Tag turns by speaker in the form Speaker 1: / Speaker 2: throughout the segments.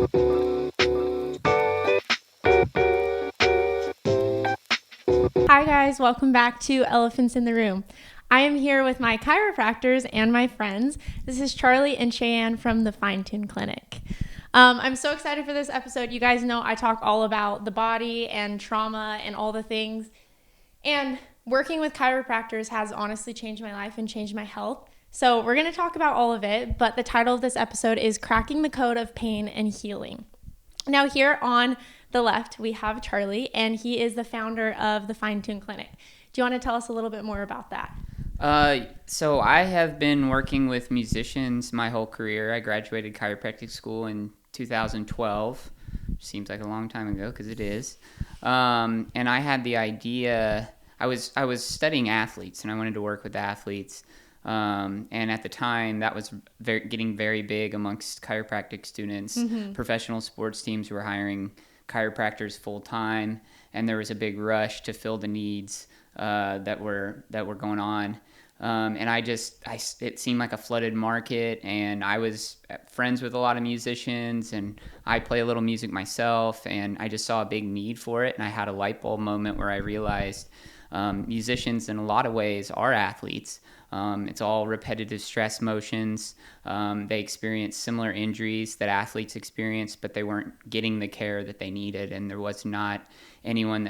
Speaker 1: Hi guys, welcome back to Elephants in the Room. I am here with my chiropractors and my friends. This is Charlie and Shayan from the Finetune Clinic. I'm so excited for this episode. You guys know I talk all about the body and trauma and all the things. And working with chiropractors has honestly changed my life and changed my health. So we're going to talk about all of it, but the title of this episode is Cracking the Code of Pain and Healing. Now here on the left, we have Charlie, and he is the founder of the Finetune Clinic. Do you want to tell us a little bit more about that?
Speaker 2: So I have been working with musicians my whole career. I graduated chiropractic school in 2012. Seems like a long time ago because it is. And I had the idea. I was studying athletes, and I wanted to work with athletes. And at the time, that was getting very big amongst chiropractic students. Mm-hmm. Professional sports teams were hiring chiropractors full time, and there was a big rush to fill the needs that were going on. And it seemed like a flooded market, and I was friends with a lot of musicians, and I play a little music myself, and I just saw a big need for it, and I had a light bulb moment where I realized musicians in a lot of ways are athletes. It's all repetitive stress motions. They experience similar injuries that athletes experience, but they weren't getting the care that they needed, and there was not anyone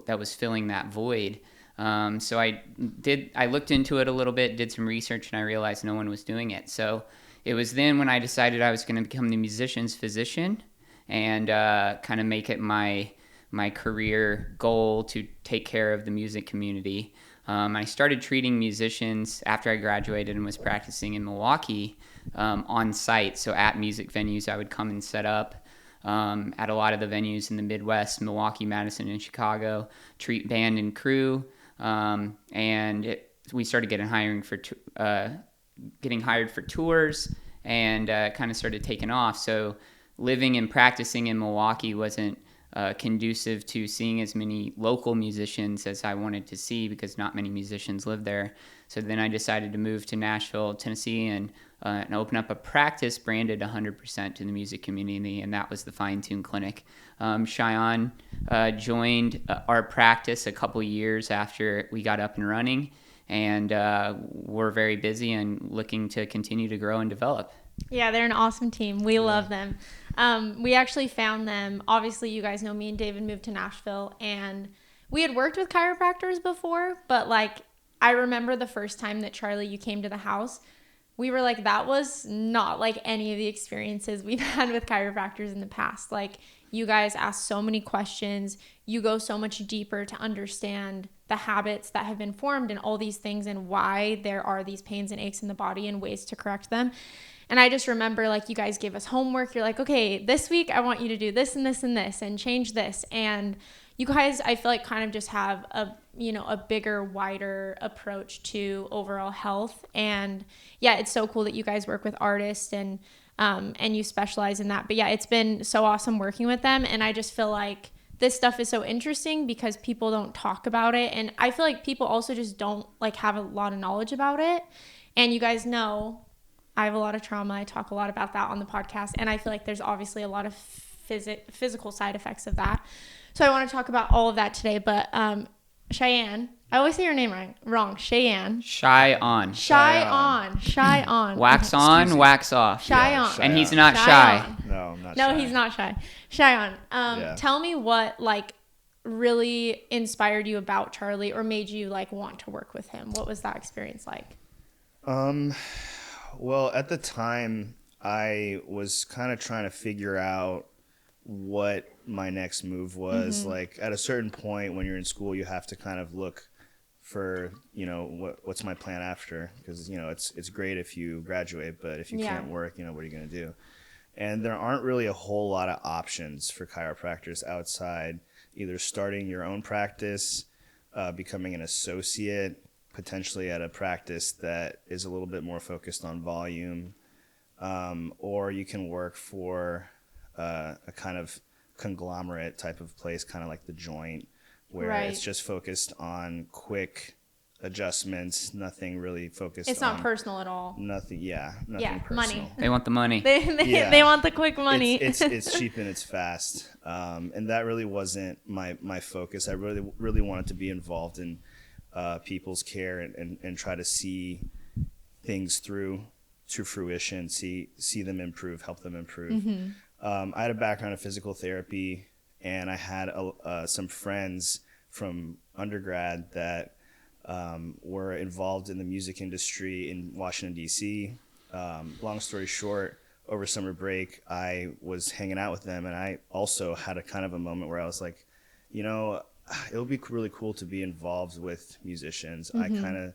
Speaker 2: that was filling that void. So I looked into it a little bit, did some research, and I realized no one was doing it. So it was then when I decided I was going to become the musician's physician and kind of make it my career goal to take care of the music community. I started treating musicians after I graduated and was practicing in Milwaukee on site. So at music venues, I would come and set up at a lot of the venues in the Midwest, Milwaukee, Madison, and Chicago, treat band and crew. We started getting hired for tours and kind of started taking off. So living and practicing in Milwaukee wasn't conducive to seeing as many local musicians as I wanted to see because not many musicians live there. So then I decided to move to Nashville, Tennessee, and open up a practice branded 100% to the music community, and that was the Finetune Clinic. Shayan joined our practice a couple years after we got up and running, and we're very busy and looking to continue to grow and develop.
Speaker 1: Yeah, they're an awesome team. We love them. We actually found them. Obviously, you guys know me and David moved to Nashville, and we had worked with chiropractors before, but I remember the first time that Charlie, you came to the house, we were like, that was not like any of the experiences we've had with chiropractors in the past. You guys ask so many questions. You go so much deeper to understand the habits that have been formed and all these things and why there are these pains and aches in the body and ways to correct them. And I just remember you guys gave us homework. You're like, okay, this week I want you to do this and this and this and change this. And you guys, I feel kind of just have a bigger, wider approach to overall health. And yeah, it's so cool that you guys work with artists and you specialize in that. But yeah, it's been so awesome working with them. And I just feel like this stuff is so interesting because people don't talk about it. And I feel like people also just don't have a lot of knowledge about it. And you guys know I have a lot of trauma. I talk a lot about that on the podcast. And I feel like there's obviously a lot of physical side effects of that. So I want to talk about all of that today. But Shayan, I always say your name wrong. Shayan.
Speaker 2: Shayan.
Speaker 1: Wax
Speaker 2: on, wax off.
Speaker 1: Shayan.
Speaker 2: And he's not shy.
Speaker 3: No, I'm not
Speaker 1: shy.
Speaker 3: No,
Speaker 1: he's not shy. Shayan, tell me what really inspired you about Charlie or made you want to work with him. What was that experience like?
Speaker 3: Well, at the time, I was kind of trying to figure out what my next move was. Mm-hmm. At a certain point when you're in school, you have to kind of look for, what's my plan after? Because, it's great if you graduate, but if you can't work, what are you going to do? And there aren't really a whole lot of options for chiropractors outside either starting your own practice, becoming an associate, potentially at a practice that is a little bit more focused on volume, or you can work for a kind of conglomerate type of place, kind of like the Joint, where it's just focused on quick adjustments, nothing really focused
Speaker 1: It's not personal at all.
Speaker 3: nothing. Yeah, nothing
Speaker 1: Yeah,
Speaker 3: personal.
Speaker 1: money.
Speaker 2: They want the money.
Speaker 3: Yeah.
Speaker 1: They want the quick money.
Speaker 3: It's cheap and it's fast, and that really wasn't my focus. I really wanted to be involved in people's care and try to see things through to fruition, see them improve, help them improve. I had a background in physical therapy, and I had some friends from undergrad that were involved in the music industry in Washington, D.C. Long story short, over summer break, I was hanging out with them, and I also had a kind of a moment where I was like, it would be really cool to be involved with musicians. I kind of,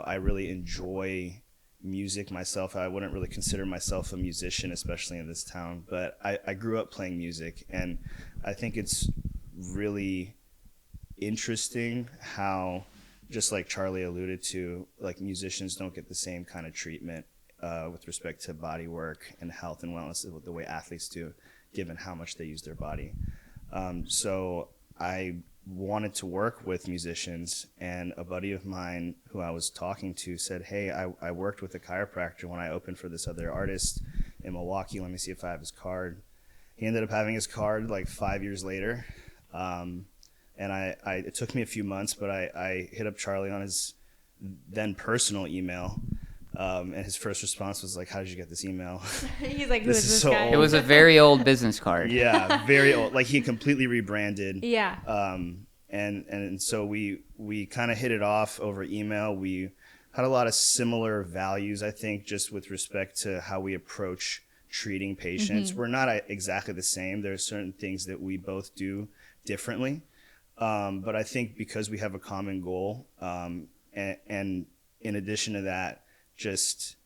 Speaker 3: I really enjoy music myself. I wouldn't really consider myself a musician, especially in this town, but I grew up playing music, and I think it's really interesting how, just like Charlie alluded to, like musicians don't get the same kind of treatment with respect to body work and health and wellness the way athletes do, given how much they use their body. So I wanted to work with musicians, and a buddy of mine who I was talking to said, hey, I worked with a chiropractor when I opened for this other artist in Milwaukee. Let me see if I have his card. He ended up having his card like 5 years later. And it took me a few months, but I hit up Charlie on his then personal email. And his first response was like, how did you get this email?
Speaker 1: He's like, who is this
Speaker 3: so
Speaker 1: guy?
Speaker 3: old.
Speaker 2: It was a very old business card.
Speaker 3: Yeah, very old. Like he completely rebranded.
Speaker 1: Yeah.
Speaker 3: And so we kind of hit it off over email. We had a lot of similar values, I think, just with respect to how we approach treating patients. We're not exactly the same. There are certain things that we both do differently. But I think because we have a common goal, and in addition to that, just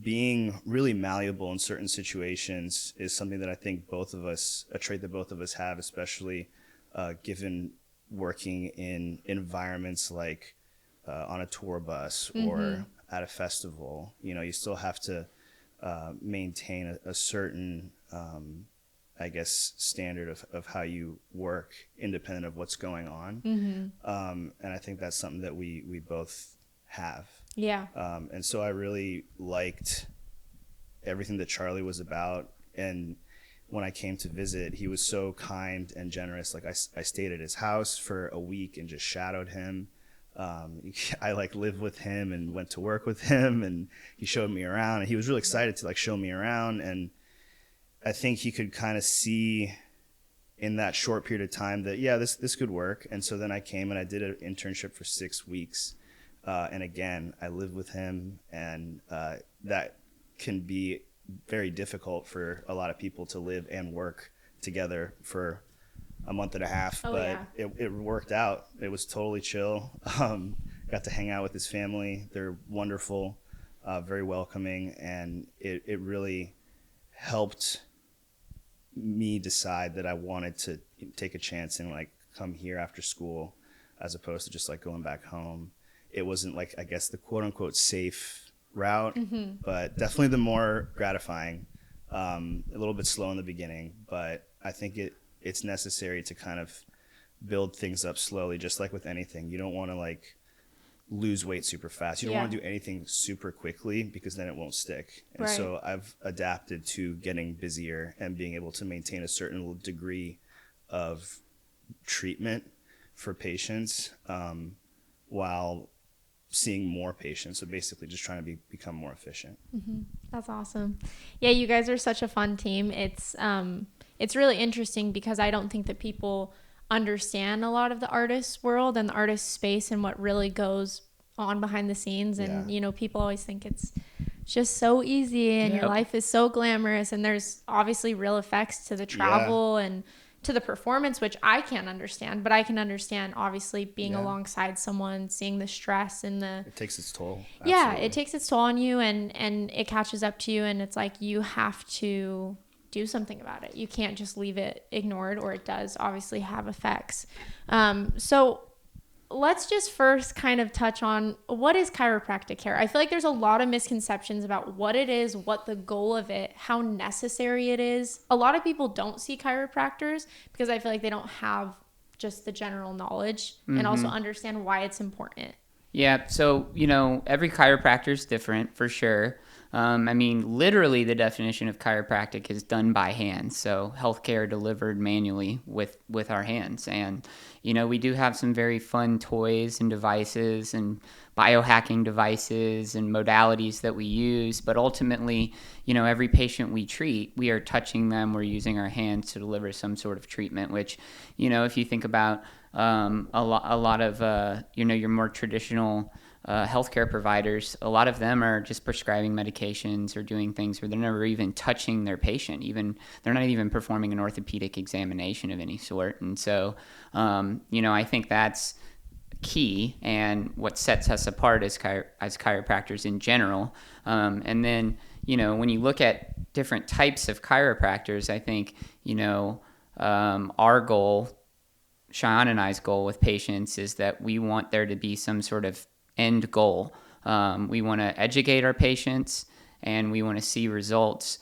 Speaker 3: being really malleable in certain situations is something that I think a trait that both of us have, especially given working in environments like on a tour bus or at a festival. You still have to maintain a certain I guess, standard of how you work independent of what's going on. And I think that's something that we both have.
Speaker 1: Yeah.
Speaker 3: And so I really liked everything that Charlie was about. And when I came to visit, he was so kind and generous. Like I stayed at his house for a week and just shadowed him. I lived with him and went to work with him, and he showed me around, and he was really excited to show me around. And I think he could kind of see in that short period of time that, yeah, this could work. And so then I came and I did an internship for 6 weeks. And again, I lived with him, and that can be very difficult for a lot of people to live and work together for a month and a half. But it worked out. It was totally chill. Got to hang out with his family. They're wonderful, very welcoming, and it really helped me decide that I wanted to take a chance and come here after school, as opposed to just going back home. It wasn't I guess the quote unquote safe route, but definitely the more gratifying. A little bit slow in the beginning, but I think it's necessary to kind of build things up slowly, just like with anything. You don't want to lose weight super fast. You don't want to do anything super quickly, because then it won't stick. And so I've adapted to getting busier and being able to maintain a certain degree of treatment for patients while seeing more patients. So basically just trying to become more efficient.
Speaker 1: That's awesome. Yeah, you guys are such a fun team. It's really interesting because I don't think that people understand a lot of the artist world and the artist space and what really goes on behind the scenes. And people always think it's just so easy and your life is so glamorous, and there's obviously real effects to the travel and to the performance, which I can't understand, but I can understand obviously being alongside someone, seeing the stress and it
Speaker 3: takes its toll.
Speaker 1: Absolutely. Yeah, it takes its toll on you, and it catches up to you, and it's you have to do something about it. You can't just leave it ignored, or it does obviously have effects. So let's just first kind of touch on, what is chiropractic care? I feel like there's a lot of misconceptions about what it is, what the goal of it, how necessary it is. A lot of people don't see chiropractors because I feel like they don't have just the general knowledge and also understand why it's important.
Speaker 2: Yeah, so, every chiropractor is different for sure. I mean, literally the definition of chiropractic is done by hand. So healthcare delivered manually with our hands. And, we do have some very fun toys and devices and biohacking devices and modalities that we use. But ultimately, every patient we treat, we are touching them. We're using our hands to deliver some sort of treatment, which, if you think about a lot of, your more traditional healthcare providers, a lot of them are just prescribing medications or doing things where they're never even touching their patient. Even they're not even performing an orthopedic examination of any sort. And so, I think that's key and what sets us apart as chiropractors in general. And then, when you look at different types of chiropractors, I think, our goal, Shayan and I's goal with patients is that we want there to be some sort of end goal. We want to educate our patients and we want to see results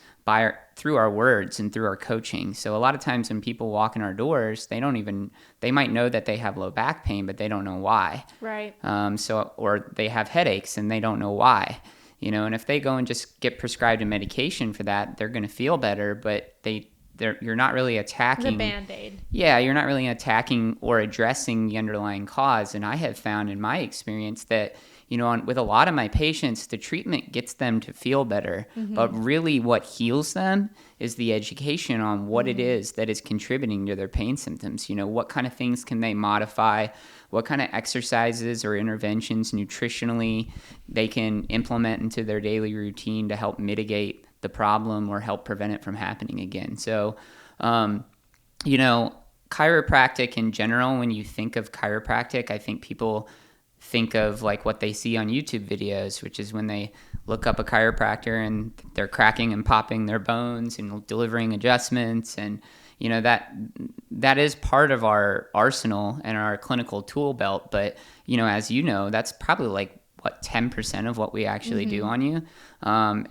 Speaker 2: through our words and through our coaching. So a lot of times when people walk in our doors, they might know that they have low back pain, but they don't know why.
Speaker 1: Right.
Speaker 2: Or they have headaches and they don't know why. And if they go and just get prescribed a medication for that, they're going to feel better, but you're not really attacking
Speaker 1: the Band-Aid.
Speaker 2: Yeah, you're not really attacking or addressing the underlying cause. And I have found in my experience that, with a lot of my patients, the treatment gets them to feel better. But really what heals them is the education on what it is that is contributing to their pain symptoms. What kind of things can they modify? What kind of exercises or interventions nutritionally they can implement into their daily routine to help mitigate the problem or help prevent it from happening again. So, chiropractic in general, when you think of chiropractic, I think people think of like what they see on YouTube videos, which is when they look up a chiropractor and they're cracking and popping their bones and delivering adjustments. And, that is part of our arsenal and our clinical tool belt. But, as that's probably like, 10% of what we actually do on you. And,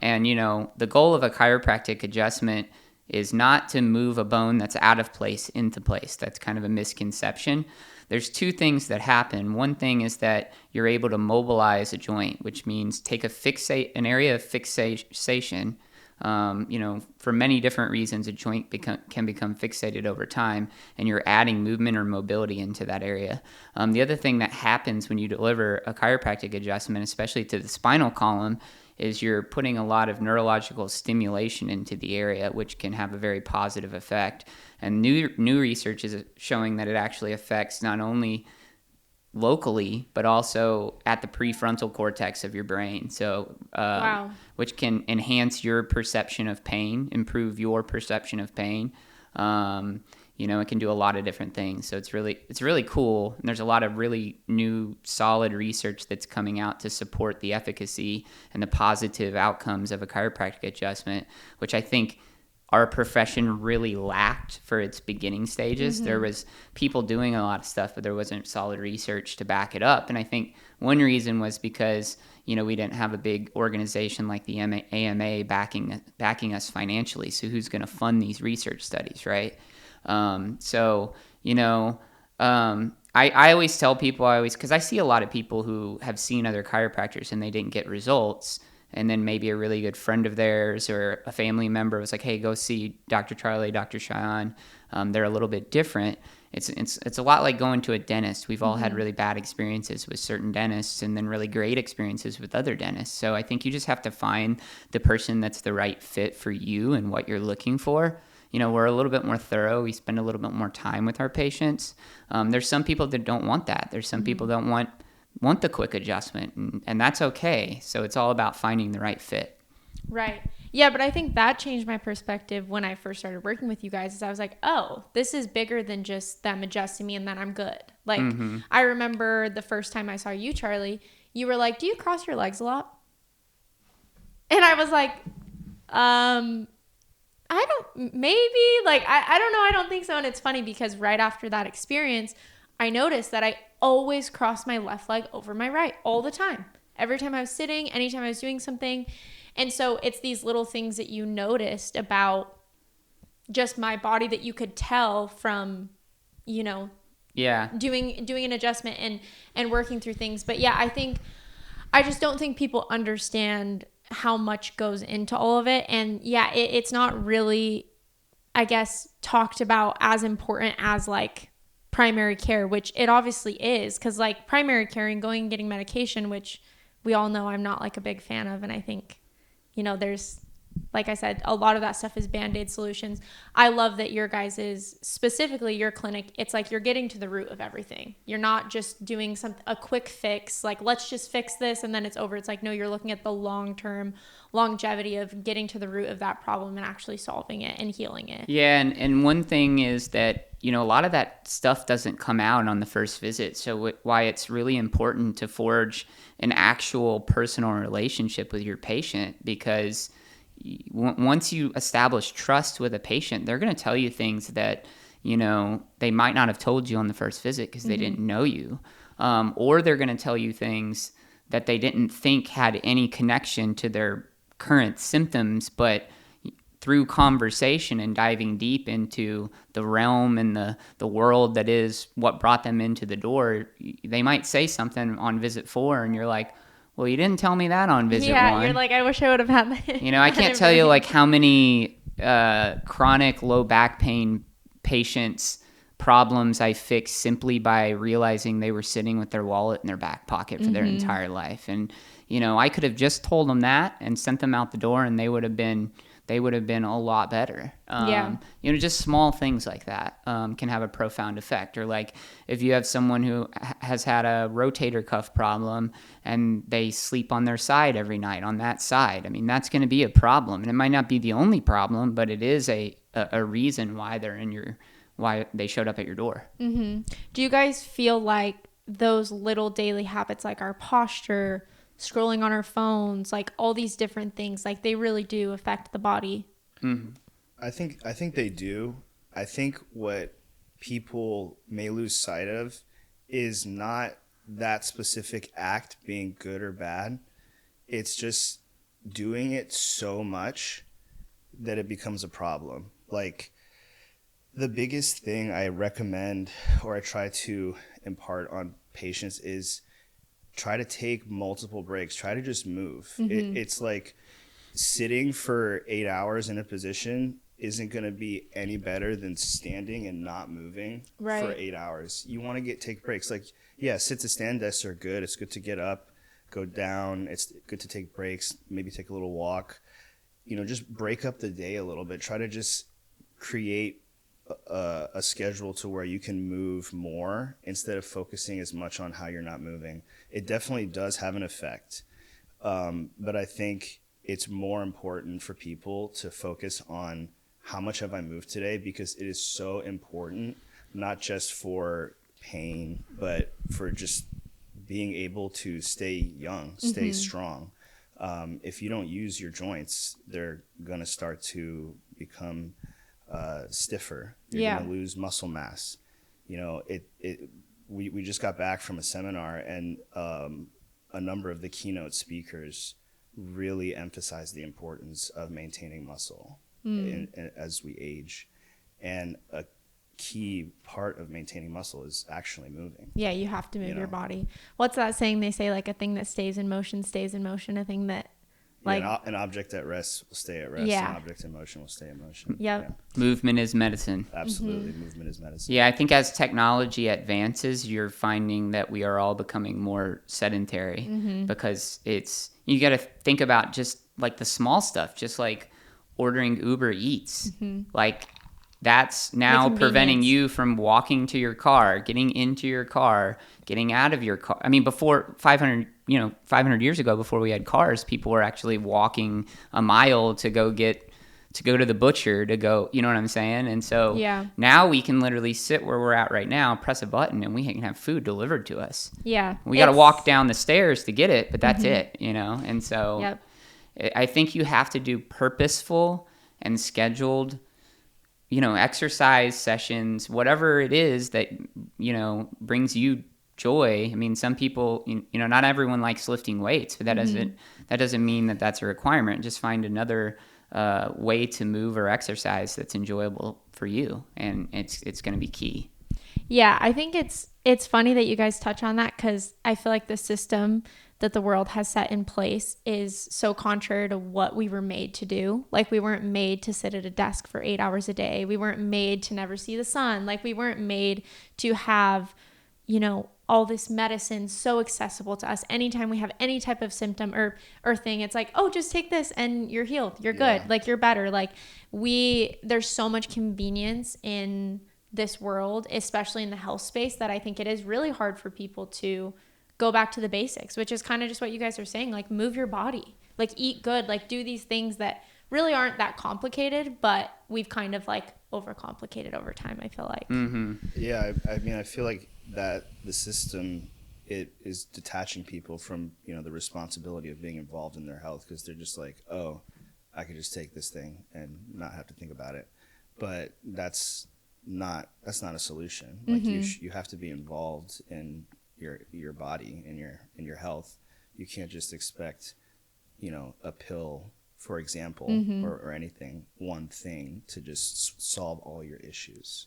Speaker 2: the goal of a chiropractic adjustment is not to move a bone that's out of place into place. That's kind of a misconception. There's two things that happen. One thing is that you're able to mobilize a joint, which means take an area of fixation. For many different reasons, a joint can become fixated over time, and you're adding movement or mobility into that area. The other thing that happens when you deliver a chiropractic adjustment, especially to the spinal column, is you're putting a lot of neurological stimulation into the area, which can have a very positive effect. And new research is showing that it actually affects not only locally, but also at the prefrontal cortex of your brain. So,
Speaker 1: Wow.
Speaker 2: Which can enhance your perception of pain, improve your perception of pain. It can do a lot of different things. So it's really cool. And there's a lot of really new, solid research that's coming out to support the efficacy and the positive outcomes of a chiropractic adjustment, which I think our profession really lacked for its beginning stages. There was people doing a lot of stuff, but there wasn't solid research to back it up. And I think one reason was because, we didn't have a big organization like the AMA backing us financially. So who's going to fund these research studies, right? I always tell people, because I see a lot of people who have seen other chiropractors and they didn't get results. And then maybe a really good friend of theirs or a family member was like, hey, go see Dr. Charlie, Dr. Shayan. They're a little bit different. It's a lot like going to a dentist. We've all had really bad experiences with certain dentists and then really great experiences with other dentists. So I think you just have to find the person that's the right fit for you and what you're looking for. We're a little bit more thorough. We spend a little bit more time with our patients. There's some people that don't want that. There's some people that want the quick adjustment, and that's okay. So it's all about finding the right fit.
Speaker 1: Right. Yeah, but I think that changed my perspective when I first started working with you guys. Is I was like, oh, this is bigger than just them adjusting me and then I'm good. Like, I remember the first time I saw you, Charlie, you were like, do you cross your legs a lot? And I was like, I don't, maybe, like, I don't know. I don't think so. And it's funny because right after that experience, I noticed that I always crossed my left leg over my right all the time. Every time I was sitting, anytime I was doing something. And so it's these little things that you noticed about just my body that you could tell from, doing an adjustment and working through things. But yeah, I just don't think people understand how much goes into all of it. And yeah, it's not really, I guess, talked about as important as like primary care, which it obviously is, because like primary care and going and getting medication, which we all know I'm not like a big fan of. And I think, there's, like I said, a lot of that stuff is Band-Aid solutions. I love that your guys' specifically your clinic, it's like you're getting to the root of everything. You're not just doing a quick fix, like let's just fix this and then it's over. It's like, no, you're looking at the long-term longevity of getting to the root of that problem and actually solving it and healing it.
Speaker 2: Yeah, and one thing is that, a lot of that stuff doesn't come out on the first visit. So why it's really important to forge an actual personal relationship with your patient, because once you establish trust with a patient, they're going to tell you things that, they might not have told you on the first visit because they didn't know you. Or they're going to tell you things that they didn't think had any connection to their current symptoms, but through conversation and diving deep into the realm and the world that is what brought them into the door, they might say something on visit 4 and you're like, well, you didn't tell me that on visit 1.
Speaker 1: Yeah, you're like, I wish I would have had that.
Speaker 2: I can't tell you like how many chronic low back pain patients problems I fixed simply by realizing they were sitting with their wallet in their back pocket for their entire life. And, I could have just told them that and sent them out the door and they would have been a lot better. Just small things like that can have a profound effect. Or like if you have someone who has had a rotator cuff problem and they sleep on their side every night on that side, that's going to be a problem. And it might not be the only problem, but it is a reason why why they showed up at your door.
Speaker 1: Do you guys feel like those little daily habits, like our posture, scrolling on our phones, like all these different things, like they really do affect the body?
Speaker 3: I think they do. I think what people may lose sight of is not that specific act being good or bad. It's just doing it so much that it becomes a problem. Like the biggest thing I recommend or I try to impart on patients is try to take multiple breaks. Try to just move. It's like sitting for 8 hours in a position isn't going to be any better than standing and not moving for 8 hours. You want to take breaks. Like, yeah, sit to stand desks are good. It's good to get up, go down. It's good to take breaks, maybe take a little walk. Just break up the day a little bit. Try to just create a schedule to where you can move more instead of focusing as much on how you're not moving. It definitely does have an effect. But I think it's more important for people to focus on how much have I moved today, because it is so important, not just for pain, but for just being able to stay young, stay strong. If you don't use your joints, they're going to start to become stiffer. You're going to lose muscle mass. We just got back from a seminar, and a number of the keynote speakers really emphasized the importance of maintaining muscle as we age. And a key part of maintaining muscle is actually moving.
Speaker 1: Yeah, you have to move your body. What's that saying they say, like a thing that stays in motion stays in motion, a thing that like
Speaker 3: an object at rest will stay at rest.
Speaker 1: Yeah.
Speaker 3: An object in motion will stay in motion.
Speaker 1: Yep.
Speaker 3: Yeah.
Speaker 2: Movement is medicine.
Speaker 3: Absolutely. Movement is medicine.
Speaker 2: Yeah, I think as technology advances, you're finding that we are all becoming more sedentary because you got to think about just like the small stuff, just like ordering Uber Eats. Like that's now preventing you from walking to your car, getting into your car, getting out of your car. Before 500 years ago, before we had cars, people were actually walking a mile to go to the butcher to go, you know what I'm saying? And so now we can literally sit where we're at right now, press a button, and we can have food delivered to us.
Speaker 1: Yeah.
Speaker 2: We got to walk down the stairs to get it, but that's it, And so I think you have to do purposeful and scheduled, exercise sessions, whatever it is that, brings you joy. Some people, not everyone likes lifting weights, but that doesn't mean that that's a requirement. Just find another way to move or exercise that's enjoyable for you, and it's going to be key.
Speaker 1: Yeah, I think it's funny that you guys touch on that, because I feel like the system that the world has set in place is so contrary to what we were made to do. Like, we weren't made to sit at a desk for 8 hours a day. We weren't made to never see the sun. Like, we weren't made to have, all this medicine so accessible to us. Anytime we have any type of symptom or thing, it's like, oh, just take this and you're healed. You're good.
Speaker 3: Yeah.
Speaker 1: Like, you're better. Like, there's so much convenience in this world, especially in the health space, that I think it is really hard for people to go back to the basics, which is kind of just what you guys are saying. Like, move your body, like, eat good, like, do these things that really aren't that complicated, but we've kind of like overcomplicated over time, I feel like.
Speaker 3: Yeah, I mean, I feel like that the system, it is detaching people from, the responsibility of being involved in their health, because they're just like, oh, I could just take this thing and not have to think about it. But that's not a solution. Like, you have to be involved in your body and your health. You can't just expect, a pill, for example, or anything, one thing to just solve all your issues,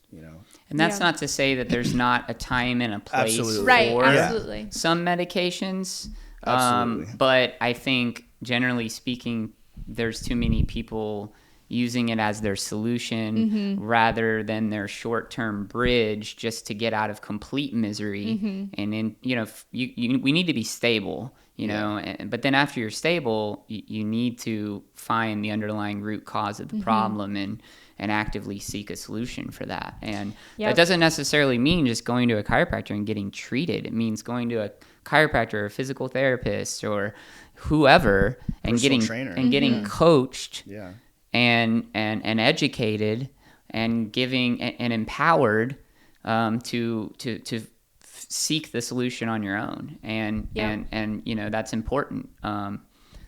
Speaker 2: And that's not to say that there's not a time and a place
Speaker 3: Absolutely.
Speaker 2: for
Speaker 1: Absolutely.
Speaker 2: some medications.
Speaker 3: Absolutely.
Speaker 2: But I think, generally speaking, there's too many people using it as their solution rather than their short-term bridge just to get out of complete misery. And then, we need to be stable, but then after you're stable, you need to find the underlying root cause of the problem and actively seek a solution for that. And that doesn't necessarily mean just going to a chiropractor and getting treated. It means going to a chiropractor or a physical therapist or whoever and getting coached.
Speaker 3: Yeah.
Speaker 2: And educated and giving and empowered to seek the solution on your own, and that's important.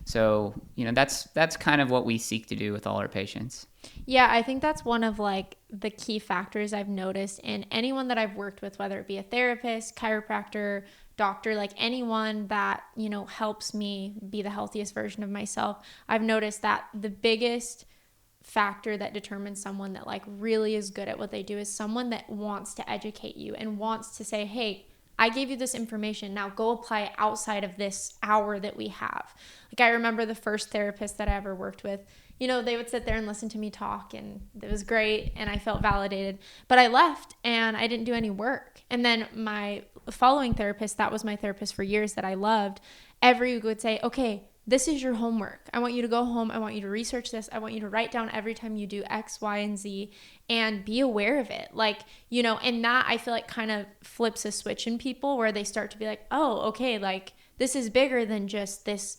Speaker 2: So that's kind of what we seek to do with all our patients.
Speaker 1: Yeah, I think that's one of like the key factors I've noticed in anyone that I've worked with, whether it be a therapist, chiropractor, doctor, like anyone that, helps me be the healthiest version of myself. I've noticed that the biggest factor that determines someone that like really is good at what they do is someone that wants to educate you and wants to say, hey, I gave you this information, now go apply it outside of this hour that we have. Like, I remember the first therapist that I ever worked with, they would sit there and listen to me talk, and it was great and I felt validated, but I left and I didn't do any work. And then my following therapist, that was my therapist for years that I loved, every week would say, okay, this is your homework. I want you to go home. I want you to research this. I want you to write down every time you do X, Y, and Z and be aware of it. Like, and that I feel like kind of flips a switch in people where they start to be like, oh, okay, like this is bigger than just this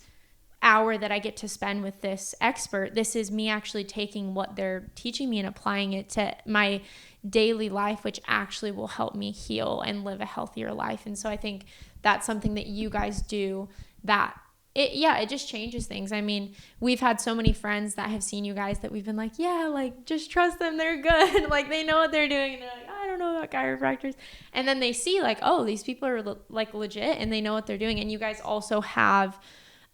Speaker 1: hour that I get to spend with this expert. This is me actually taking what they're teaching me and applying it to my daily life, which actually will help me heal and live a healthier life. And so I think that's something that you guys do that it just changes things. I mean, we've had so many friends that have seen you guys that we've been like, yeah, like just trust them. They're good. Like, they know what they're doing. And they're like, I don't know about chiropractors. And then they see like, oh, these people are like legit and they know what they're doing. And you guys also have,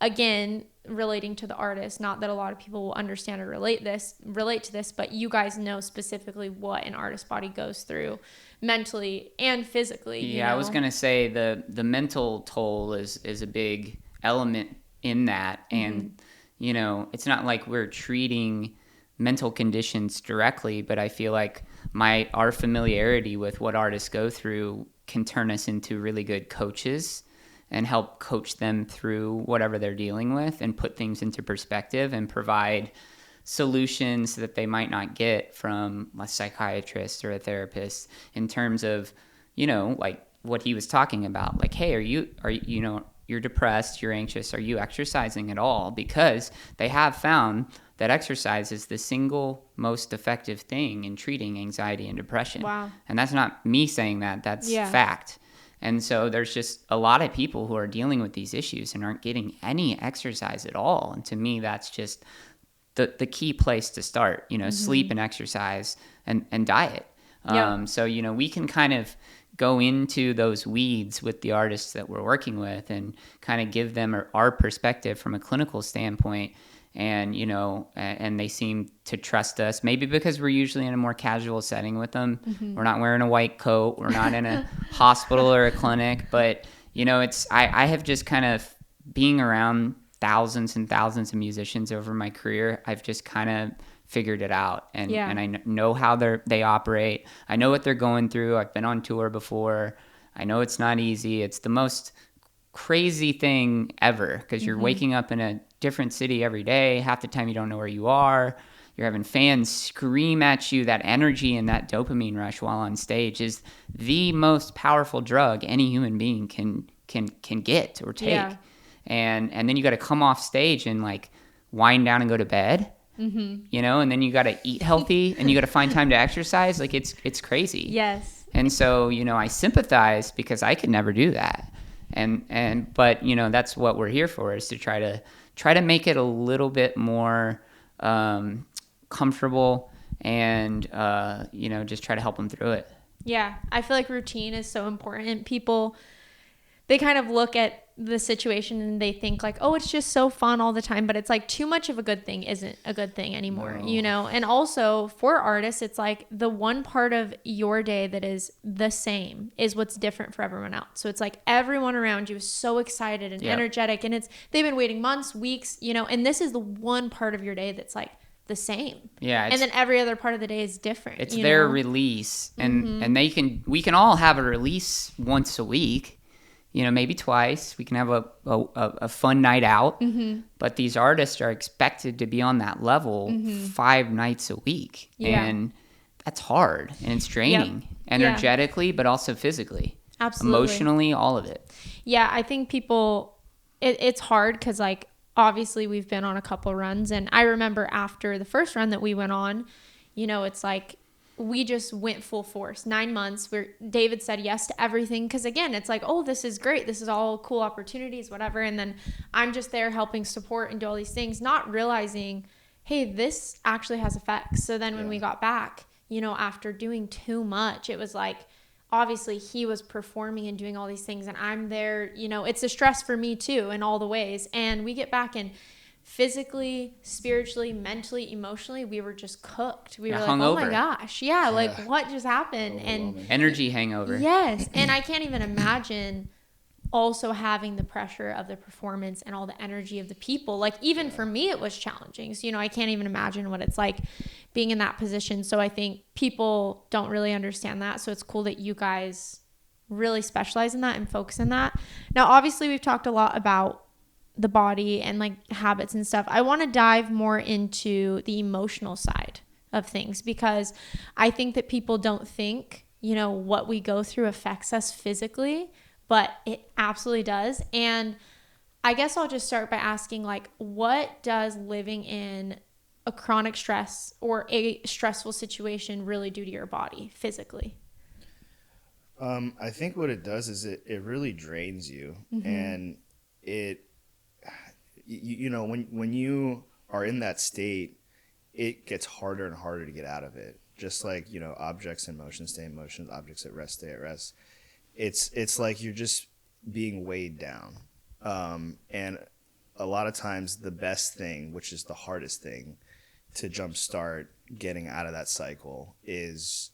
Speaker 1: again, relating to the artist, not that a lot of people will understand or relate to this, but you guys know specifically what an artist body goes through mentally and physically.
Speaker 2: Yeah, I was going to say the mental toll is a big element in that. And it's not like we're treating mental conditions directly, but I feel like our familiarity with what artists go through can turn us into really good coaches and help coach them through whatever they're dealing with and put things into perspective and provide solutions that they might not get from a psychiatrist or a therapist, in terms of, like what he was talking about, like, hey, are you you're depressed, you're anxious, are you exercising at all? Because they have found that exercise is the single most effective thing in treating anxiety and depression.
Speaker 1: Wow.
Speaker 2: And that's not me saying that, that's fact. And so there's just a lot of people who are dealing with these issues and aren't getting any exercise at all. And to me, that's just the key place to start, sleep and exercise and diet. So, we can kind of go into those weeds with the artists that we're working with and kind of give them our perspective from a clinical standpoint and and they seem to trust us, maybe because we're usually in a more casual setting with them. We're not wearing a white coat, we're not in a hospital or a clinic, but I have just kind of, being around thousands and thousands of musicians over my career, I've just kind of figured it out, and I know how they operate. I know what they're going through. I've been on tour before. I know it's not easy. It's the most crazy thing ever, because you're waking up in a different city every day. Half the time you don't know where you are. You're having fans scream at you. That energy and that dopamine rush while on stage is the most powerful drug any human being can get or take.
Speaker 1: Yeah.
Speaker 2: And then you got to come off stage and like wind down and go to bed. And then you got to eat healthy and you got to find time to exercise. Like it's crazy.
Speaker 1: Yes.
Speaker 2: And so, I sympathize, because I could never do that. But that's what we're here for, is to try to make it a little bit more comfortable, and just try to help them through it.
Speaker 1: Yeah, I feel like routine is so important. People, they kind of look at the situation and they think like, oh, it's just so fun all the time, but it's like too much of a good thing isn't a good thing anymore.
Speaker 3: No.
Speaker 1: And also for artists, it's like the one part of your day that is the same is what's different for everyone else. So it's like everyone around you is so excited and energetic, and they've been waiting months, weeks, and this is the one part of your day that's like the same.
Speaker 2: Yeah.
Speaker 1: And then every other part of the day is different.
Speaker 2: It's their release, and we can all have a release once a week. Maybe twice. We can have a fun night out. But these artists are expected to be on that level 5 nights a week.
Speaker 1: Yeah.
Speaker 2: And that's hard, and it's draining energetically, but also physically.
Speaker 1: Absolutely.
Speaker 2: Emotionally, all of it.
Speaker 1: Yeah, I think people, it's hard because like obviously we've been on a couple runs, and I remember after the first run that we went on, it's like we just went full force. 9 months where David said yes to everything. Cause again, it's like, oh, this is great. This is all cool opportunities, whatever. And then I'm just there helping support and do all these things, not realizing, hey, this actually has effects. So then when we got back, after doing too much, it was like, obviously he was performing and doing all these things, and I'm there, it's a stress for me too in all the ways. And we get back, and physically, spiritually, mentally, emotionally, we were just cooked. We were like,
Speaker 2: hungover.
Speaker 1: oh my gosh. Yeah, like what just happened? And
Speaker 2: energy hangover.
Speaker 1: yes. And I can't even imagine also having the pressure of the performance and all the energy of the people. Like even for me, it was challenging. So, I can't even imagine what it's like being in that position. So I think people don't really understand that. So it's cool that you guys really specialize in that and focus in that. Now, obviously we've talked a lot about the body and like habits and stuff. I want to dive more into the emotional side of things, because I think that people don't think, what we go through affects us physically, but it absolutely does. And I guess I'll just start by asking, like, what does living in a chronic stress or a stressful situation really do to your body physically?
Speaker 3: I think what it does is it really drains you, and when you are in that state, it gets harder and harder to get out of it. Just like, objects in motion stay in motion, objects at rest stay at rest. It's like you're just being weighed down. And a lot of times the best thing, which is the hardest thing to jumpstart getting out of that cycle, is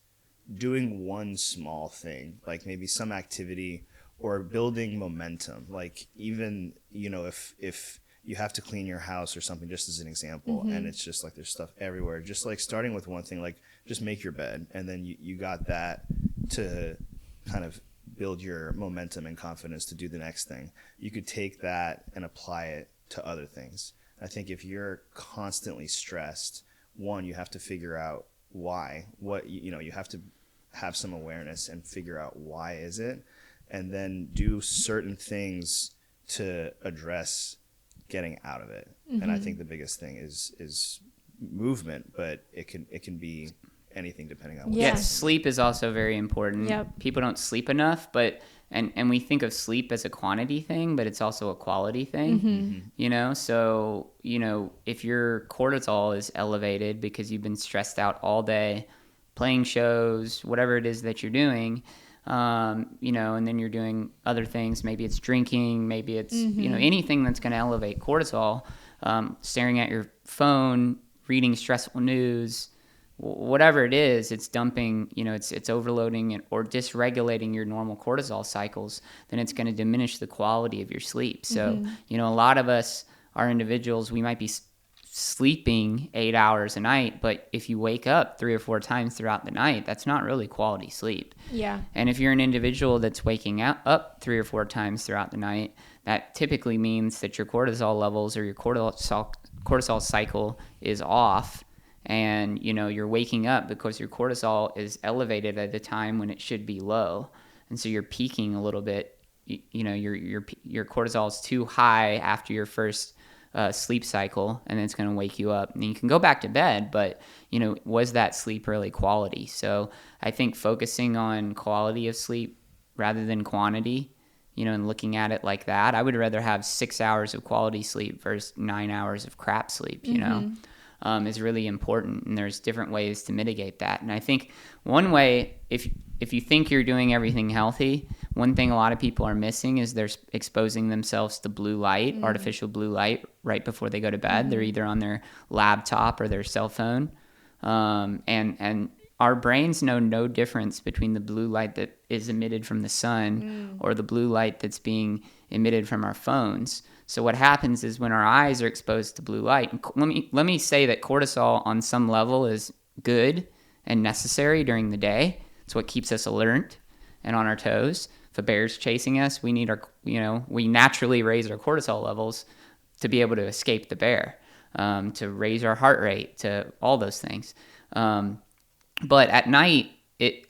Speaker 3: doing one small thing, like maybe some activity or building momentum. Like even, if you have to clean your house or something, just as an example, and it's just like there's stuff everywhere, just like starting with one thing, like just make your bed, and then you got that to kind of build your momentum and confidence to do the next thing. You could take that and apply it to other things. I think if you're constantly stressed, one, you have to figure out why. You have to have some awareness and figure out why is it, and then do certain things to address getting out of it. And I think the biggest thing is movement, but it can be anything depending on what
Speaker 2: sleep is also very important. People don't sleep enough, but and we think of sleep as a quantity thing, but it's also a quality thing. So if your cortisol is elevated because you've been stressed out all day playing shows, whatever it is that you're doing, and then you're doing other things, maybe it's drinking, maybe it's anything that's going to elevate cortisol, staring at your phone, reading stressful news, whatever it is, it's dumping, it's overloading or dysregulating your normal cortisol cycles, then it's going to diminish the quality of your sleep. So, a lot of us are individuals, we might be sleeping 8 hours a night, but if you wake up 3 or 4 times throughout the night, that's not really quality sleep.
Speaker 1: Yeah.
Speaker 2: And if you're an individual that's waking up 3 or 4 times throughout the night, that typically means that your cortisol levels or your cortisol cycle is off, and you're waking up because your cortisol is elevated at a time when it should be low, and so you're peaking a little bit. Your cortisol is too high after your first sleep cycle, and then it's going to wake you up, and you can go back to bed, but was that sleep really quality? So I think focusing on quality of sleep rather than quantity, and looking at it like that, I would rather have 6 hours of quality sleep versus 9 hours of crap sleep, is really important. And there's different ways to mitigate that. And I think one way, if you think you're doing everything healthy, one thing a lot of people are missing is they're exposing themselves to blue light, artificial blue light, right before they go to bed. They're either on their laptop or their cell phone. And our brains know no difference between the blue light that is emitted from the sun or the blue light that's being emitted from our phones. So what happens is when our eyes are exposed to blue light, let me say that cortisol on some level is good and necessary during the day. It's what keeps us alert and on our toes. If a bear's chasing us, we need we naturally raise our cortisol levels to be able to escape the bear, to raise our heart rate, to all those things. But at night,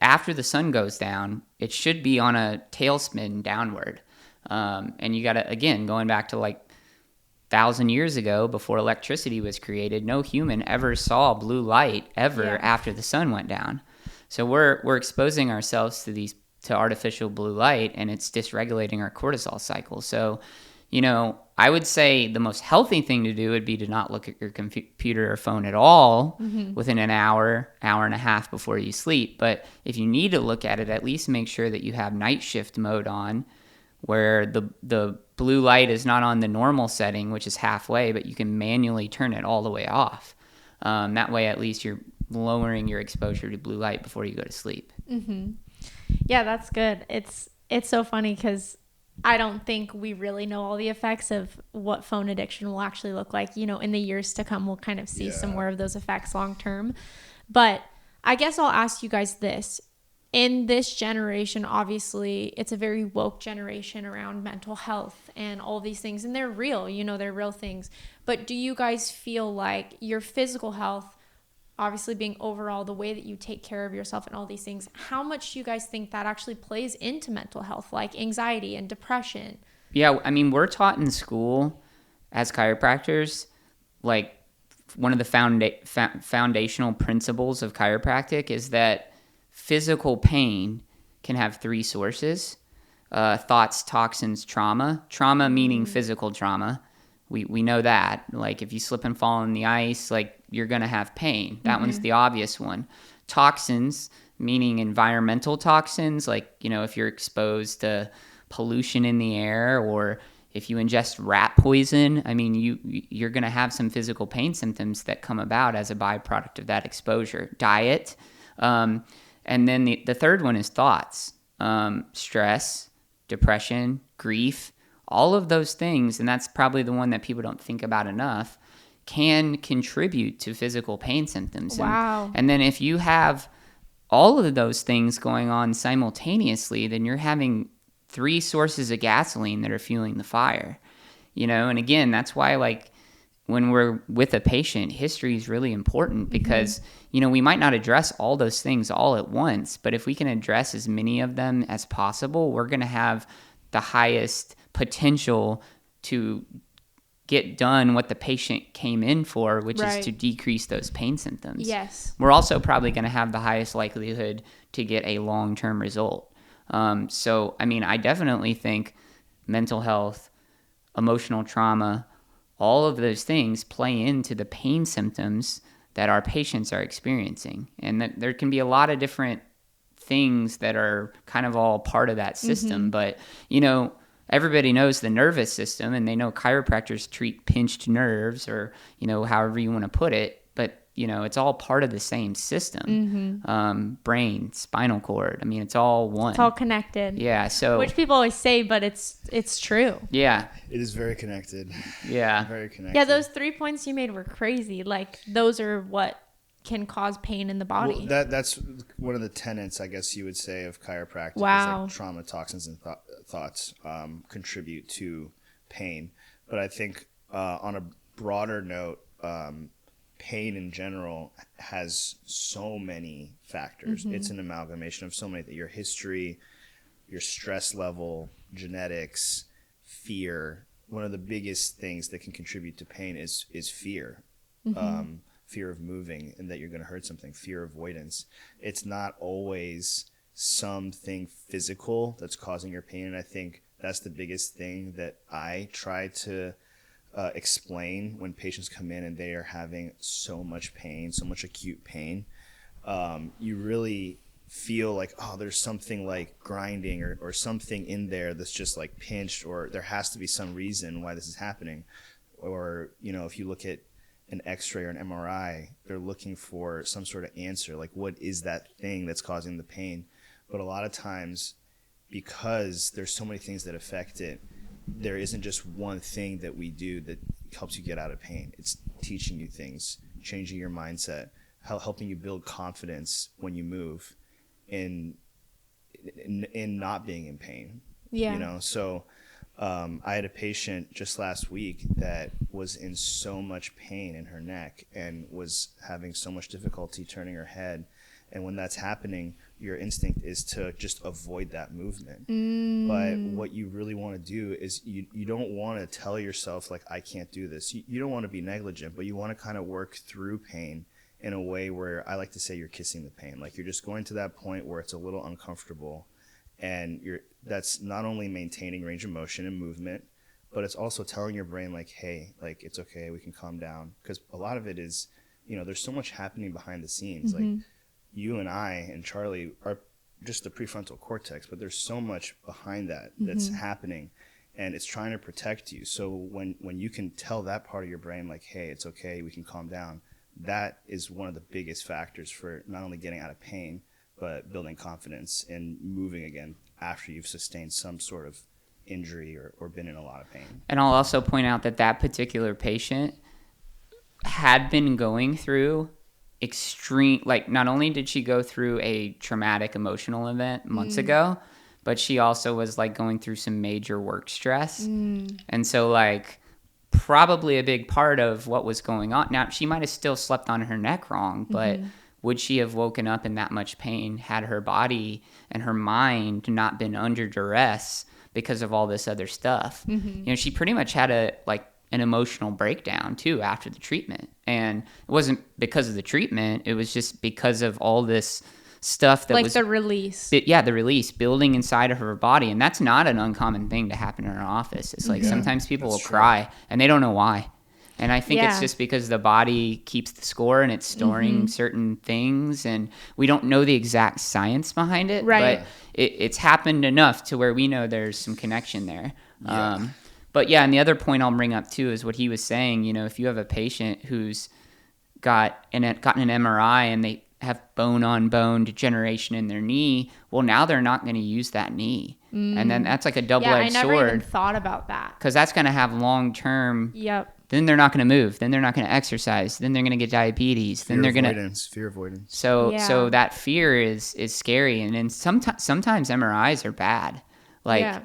Speaker 2: after the sun goes down, it should be on a tailspin downward. And you got to, again, going back to 1,000 years ago, before electricity was created, no human ever saw blue light after the sun went down. So we're exposing ourselves to artificial blue light, and it's dysregulating our cortisol cycle. So, I would say the most healthy thing to do would be to not look at your computer or phone at all within an hour and a half before you sleep. But if you need to look at it, at least make sure that you have night shift mode on, where the blue light is not on the normal setting, which is halfway, but you can manually turn it all the way off. That way, at least you're lowering your exposure to blue light before you go to sleep.
Speaker 1: Yeah, that's good. It's so funny because I don't think we really know all the effects of what phone addiction will actually look like. In the years to come, we'll kind of see some more of those effects long term. But I guess I'll ask you guys this. In this generation, obviously, it's a very woke generation around mental health and all these things. And they're real, they're real things. But do you guys feel like your physical health, obviously being overall the way that you take care of yourself and all these things, how much do you guys think that actually plays into mental health, like anxiety and depression?
Speaker 2: Yeah, I mean, we're taught in school as chiropractors, one of the foundational principles of chiropractic is that physical pain can have 3 sources: thoughts, toxins, trauma. Trauma meaning physical trauma. We know that. If you slip and fall on the ice, you're going to have pain. That one's the obvious one. Toxins, meaning environmental toxins, if you're exposed to pollution in the air, or if you ingest rat poison, you're going to have some physical pain symptoms that come about as a byproduct of that exposure. Diet. And then the third one is thoughts, stress, depression, grief. All of those things, and that's probably the one that people don't think about enough, can contribute to physical pain symptoms.
Speaker 1: Wow.
Speaker 2: And then if you have all of those things going on simultaneously, then you're having 3 sources of gasoline that are fueling the fire. And again, that's why when we're with a patient, history is really important because, we might not address all those things all at once, but if we can address as many of them as possible, we're going to have the highest potential to get done what the patient came in for, which is to decrease those pain symptoms.
Speaker 1: Yes.
Speaker 2: We're also probably going to have the highest likelihood to get a long-term result. So, I definitely think mental health, emotional trauma, all of those things play into the pain symptoms that our patients are experiencing. And that there can be a lot of different things that are kind of all part of that system. But, everybody knows the nervous system, and they know chiropractors treat pinched nerves, or, however you want to put it. But, it's all part of the same system. Brain, spinal cord. I mean, it's all one.
Speaker 1: It's all connected.
Speaker 2: Yeah. So,
Speaker 1: which people always say, but it's true.
Speaker 2: Yeah.
Speaker 3: It is very connected.
Speaker 2: Yeah.
Speaker 3: Very connected.
Speaker 1: Yeah. Those 3 points you made were crazy. Like, those are what can cause pain in the body.
Speaker 3: Well, that's one of the tenets, I guess you would say, of chiropractic.
Speaker 1: Wow.
Speaker 3: Is like trauma, toxins, and thoughts contribute to pain. But I think on a broader note, pain in general has so many factors. It's an amalgamation of so many. Your history, your stress level, genetics, fear. One of the biggest things that can contribute to pain is fear. Fear of moving and that you're going to hurt something, fear avoidance. It's not always something physical that's causing your pain. And I think that's the biggest thing that I try to explain when patients come in and they are having so much pain, so much acute pain. You really feel like, oh, there's something like grinding or something in there that's just like pinched, or there has to be some reason why this is happening. Or, if you look at an x-ray or an MRI, they're looking for some sort of answer, like what is that thing that's causing the pain. But a lot of times, because there's so many things that affect it, there isn't just one thing that we do that helps you get out of pain. It's teaching you things, changing your mindset, helping you build confidence when you move, in not being in pain. So I had a patient just last week that was in so much pain in her neck and was having so much difficulty turning her head. And when that's happening, your instinct is to just avoid that movement. But what you really want to do is you don't want to tell yourself, like, I can't do this. You don't want to be negligent, but you want to kind of work through pain in a way where I like to say you're kissing the pain. Like, you're just going to that point where it's a little uncomfortable. And that's not only maintaining range of motion and movement, but it's also telling your brain, like, hey, like, it's okay, we can calm down. Because a lot of it is, there's so much happening behind the scenes. Like, you and I and Charlie are just the prefrontal cortex, but there's so much behind that that's happening, and it's trying to protect you. So when you can tell that part of your brain, like, hey, it's okay, we can calm down, that is one of the biggest factors for not only getting out of pain, but building confidence and moving again after you've sustained some sort of injury or been in a lot of pain.
Speaker 2: And I'll also point out that particular patient had been going through extreme, like, not only did she go through a traumatic emotional event months ago, but she also was like going through some major work stress. And so, like, probably a big part of what was going on, now she might have still slept on her neck wrong, but would she have woken up in that much pain had her body and her mind not been under duress because of all this other stuff? She pretty much had an emotional breakdown too after the treatment. And it wasn't because of the treatment, it was just because of all this stuff that was
Speaker 1: the release.
Speaker 2: The release building inside of her body. And that's not an uncommon thing to happen in our office. It's like sometimes people will cry and they don't know why. And I think it's just because the body keeps the score and it's storing certain things, and we don't know the exact science behind it, but it's happened enough to where we know there's some connection there. But yeah, and the other point I'll bring up too is what he was saying. If you have a patient who's gotten an MRI and they have bone-on-bone degeneration in their knee, well, now they're not going to use that knee. And then that's like a double-edged sword.
Speaker 1: I never even thought about that.
Speaker 2: Because that's going to have long-term...
Speaker 1: Yep.
Speaker 2: Then they're not going to move. Then they're not going to exercise. Then they're going to get diabetes. Then they're going to...
Speaker 3: Fear avoidance.
Speaker 2: So that fear is scary. And then sometimes MRIs are bad.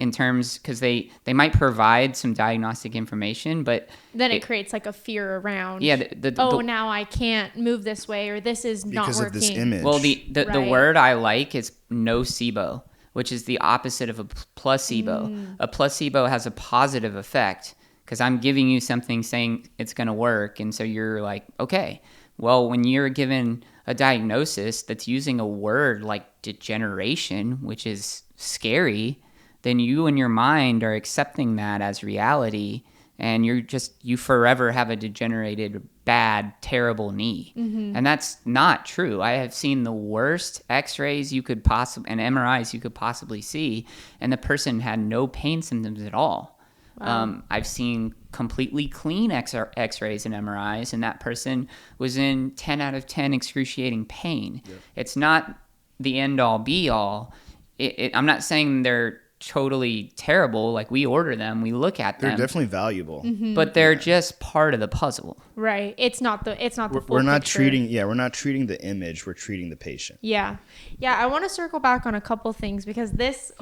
Speaker 2: In terms, because they might provide some diagnostic information, but
Speaker 1: then it creates like a fear around.
Speaker 2: Yeah.
Speaker 1: Now I can't move this way, or this is not working.
Speaker 3: Because of this image.
Speaker 2: Well, the word I like is nocebo, which is the opposite of a placebo. A placebo has a positive effect because I'm giving you something saying it's going to work, and so you're like, okay. Well, when you're given a diagnosis that's using a word like degeneration, which is scary, then you and your mind are accepting that as reality, and you forever have a degenerated, bad, terrible knee. And that's not true. I have seen the worst x-rays you could possibly, and MRIs you could possibly see, and the person had no pain symptoms at all.
Speaker 1: Wow.
Speaker 2: I've seen completely clean x-rays and MRIs, and that person was in 10 out of 10 excruciating pain. Yep. It's not the end-all be-all. I'm not saying they're totally terrible. Like, we order them, we look at them.
Speaker 3: They're definitely valuable,
Speaker 2: but they're just part of the puzzle.
Speaker 1: Right. It's not the full
Speaker 3: we're not
Speaker 1: picture.
Speaker 3: we're not treating the image, we're treating the patient.
Speaker 1: Yeah. I want to circle back on a couple things because this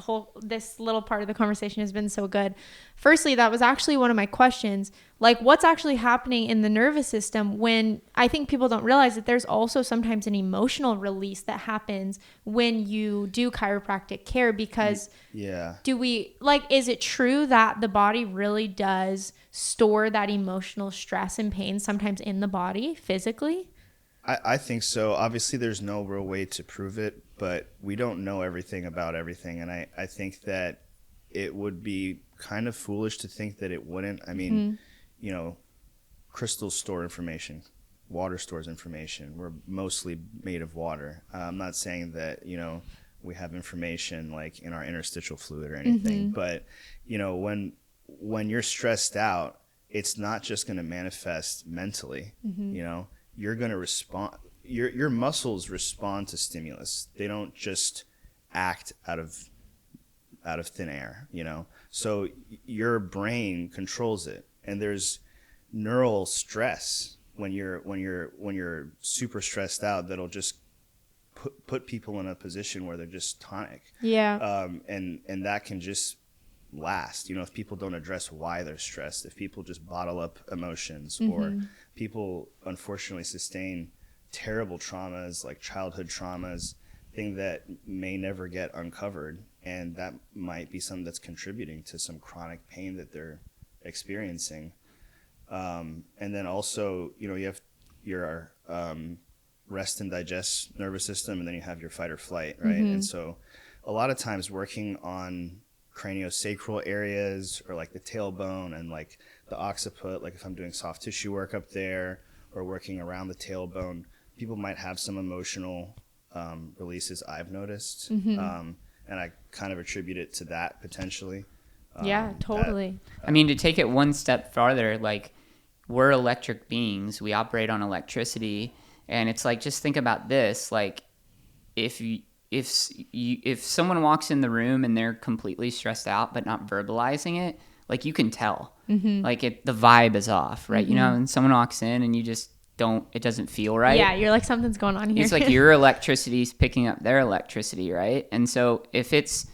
Speaker 1: little part of the conversation has been so good. Firstly, that was actually one of my questions. Like, what's actually happening in the nervous system when I think people don't realize that there's also sometimes an emotional release that happens when you do chiropractic care, because is it true that the body really does store that emotional stress and pain sometimes in the body physically?
Speaker 3: I think so. Obviously, there's no real way to prove it, but we don't know everything about everything. And I think that it would be kind of foolish to think that it wouldn't. I mean, crystals store information. Water stores information. We're mostly made of water. I'm not saying that, we have information like in our interstitial fluid or anything, but, when you're stressed out, it's not just going to manifest mentally, you're going to respond. Your muscles respond to stimulus. They don't just act out of thin air, So your brain controls it, and there's neural stress when you're super stressed out that'll just put people in a position where they're just tonic.
Speaker 1: Yeah.
Speaker 3: And that can just last, if people don't address why they're stressed, if people just bottle up emotions, or people unfortunately sustain terrible traumas like childhood traumas, thing that may never get uncovered, and that might be something that's contributing to some chronic pain that they're experiencing. And then also, you have your rest and digest nervous system, and then you have your fight or flight, right? And so a lot of times working on craniosacral areas, or like the tailbone and like the occiput, like if I'm doing soft tissue work up there or working around the tailbone, people might have some emotional releases, I've noticed. And I kind of attribute it to that potentially.
Speaker 1: Yeah, totally.
Speaker 2: I mean, to take it one step farther, like, we're electric beings, we operate on electricity, and it's like, just think about this, like, if someone walks in the room and they're completely stressed out but not verbalizing it, like, you can tell, like, the vibe is off, right? And someone walks in and you just it doesn't feel right.
Speaker 1: Yeah, you're like, something's going on here.
Speaker 2: It's like your electricity is picking up their electricity, right? And so if it's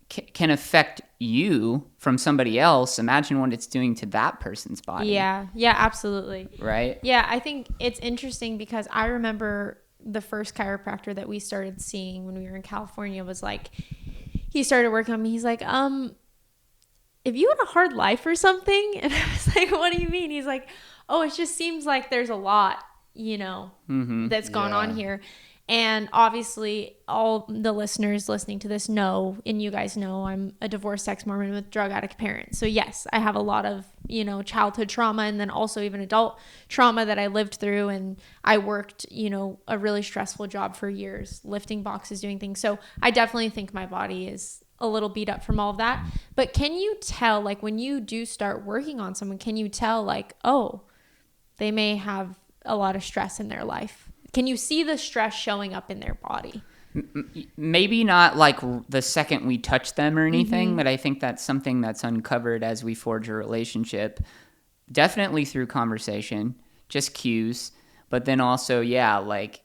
Speaker 2: can affect you from somebody else, imagine what it's doing to that person's body.
Speaker 1: Yeah, absolutely.
Speaker 2: Right?
Speaker 1: Yeah, I think it's interesting because I remember the first chiropractor that we started seeing when we were in California was like, he started working on me. He's like, if you had a hard life or something, and I was like, what do you mean? He's like, oh, it just seems like there's a lot, that's gone on here. And obviously all the listeners listening to this know, and you guys know, I'm a divorced ex-Mormon with drug addict parents. So yes, I have a lot of, childhood trauma, and then also even adult trauma that I lived through. And I worked, a really stressful job for years, lifting boxes, doing things. So I definitely think my body is a little beat up from all of that. But can you tell, like, when you do start working on someone, can you tell, like, oh, they may have a lot of stress in their life? Can you see the stress showing up in their body?
Speaker 2: Maybe not like the second we touch them or anything, but I think that's something that's uncovered as we forge a relationship. Definitely through conversation, just cues, but then also, like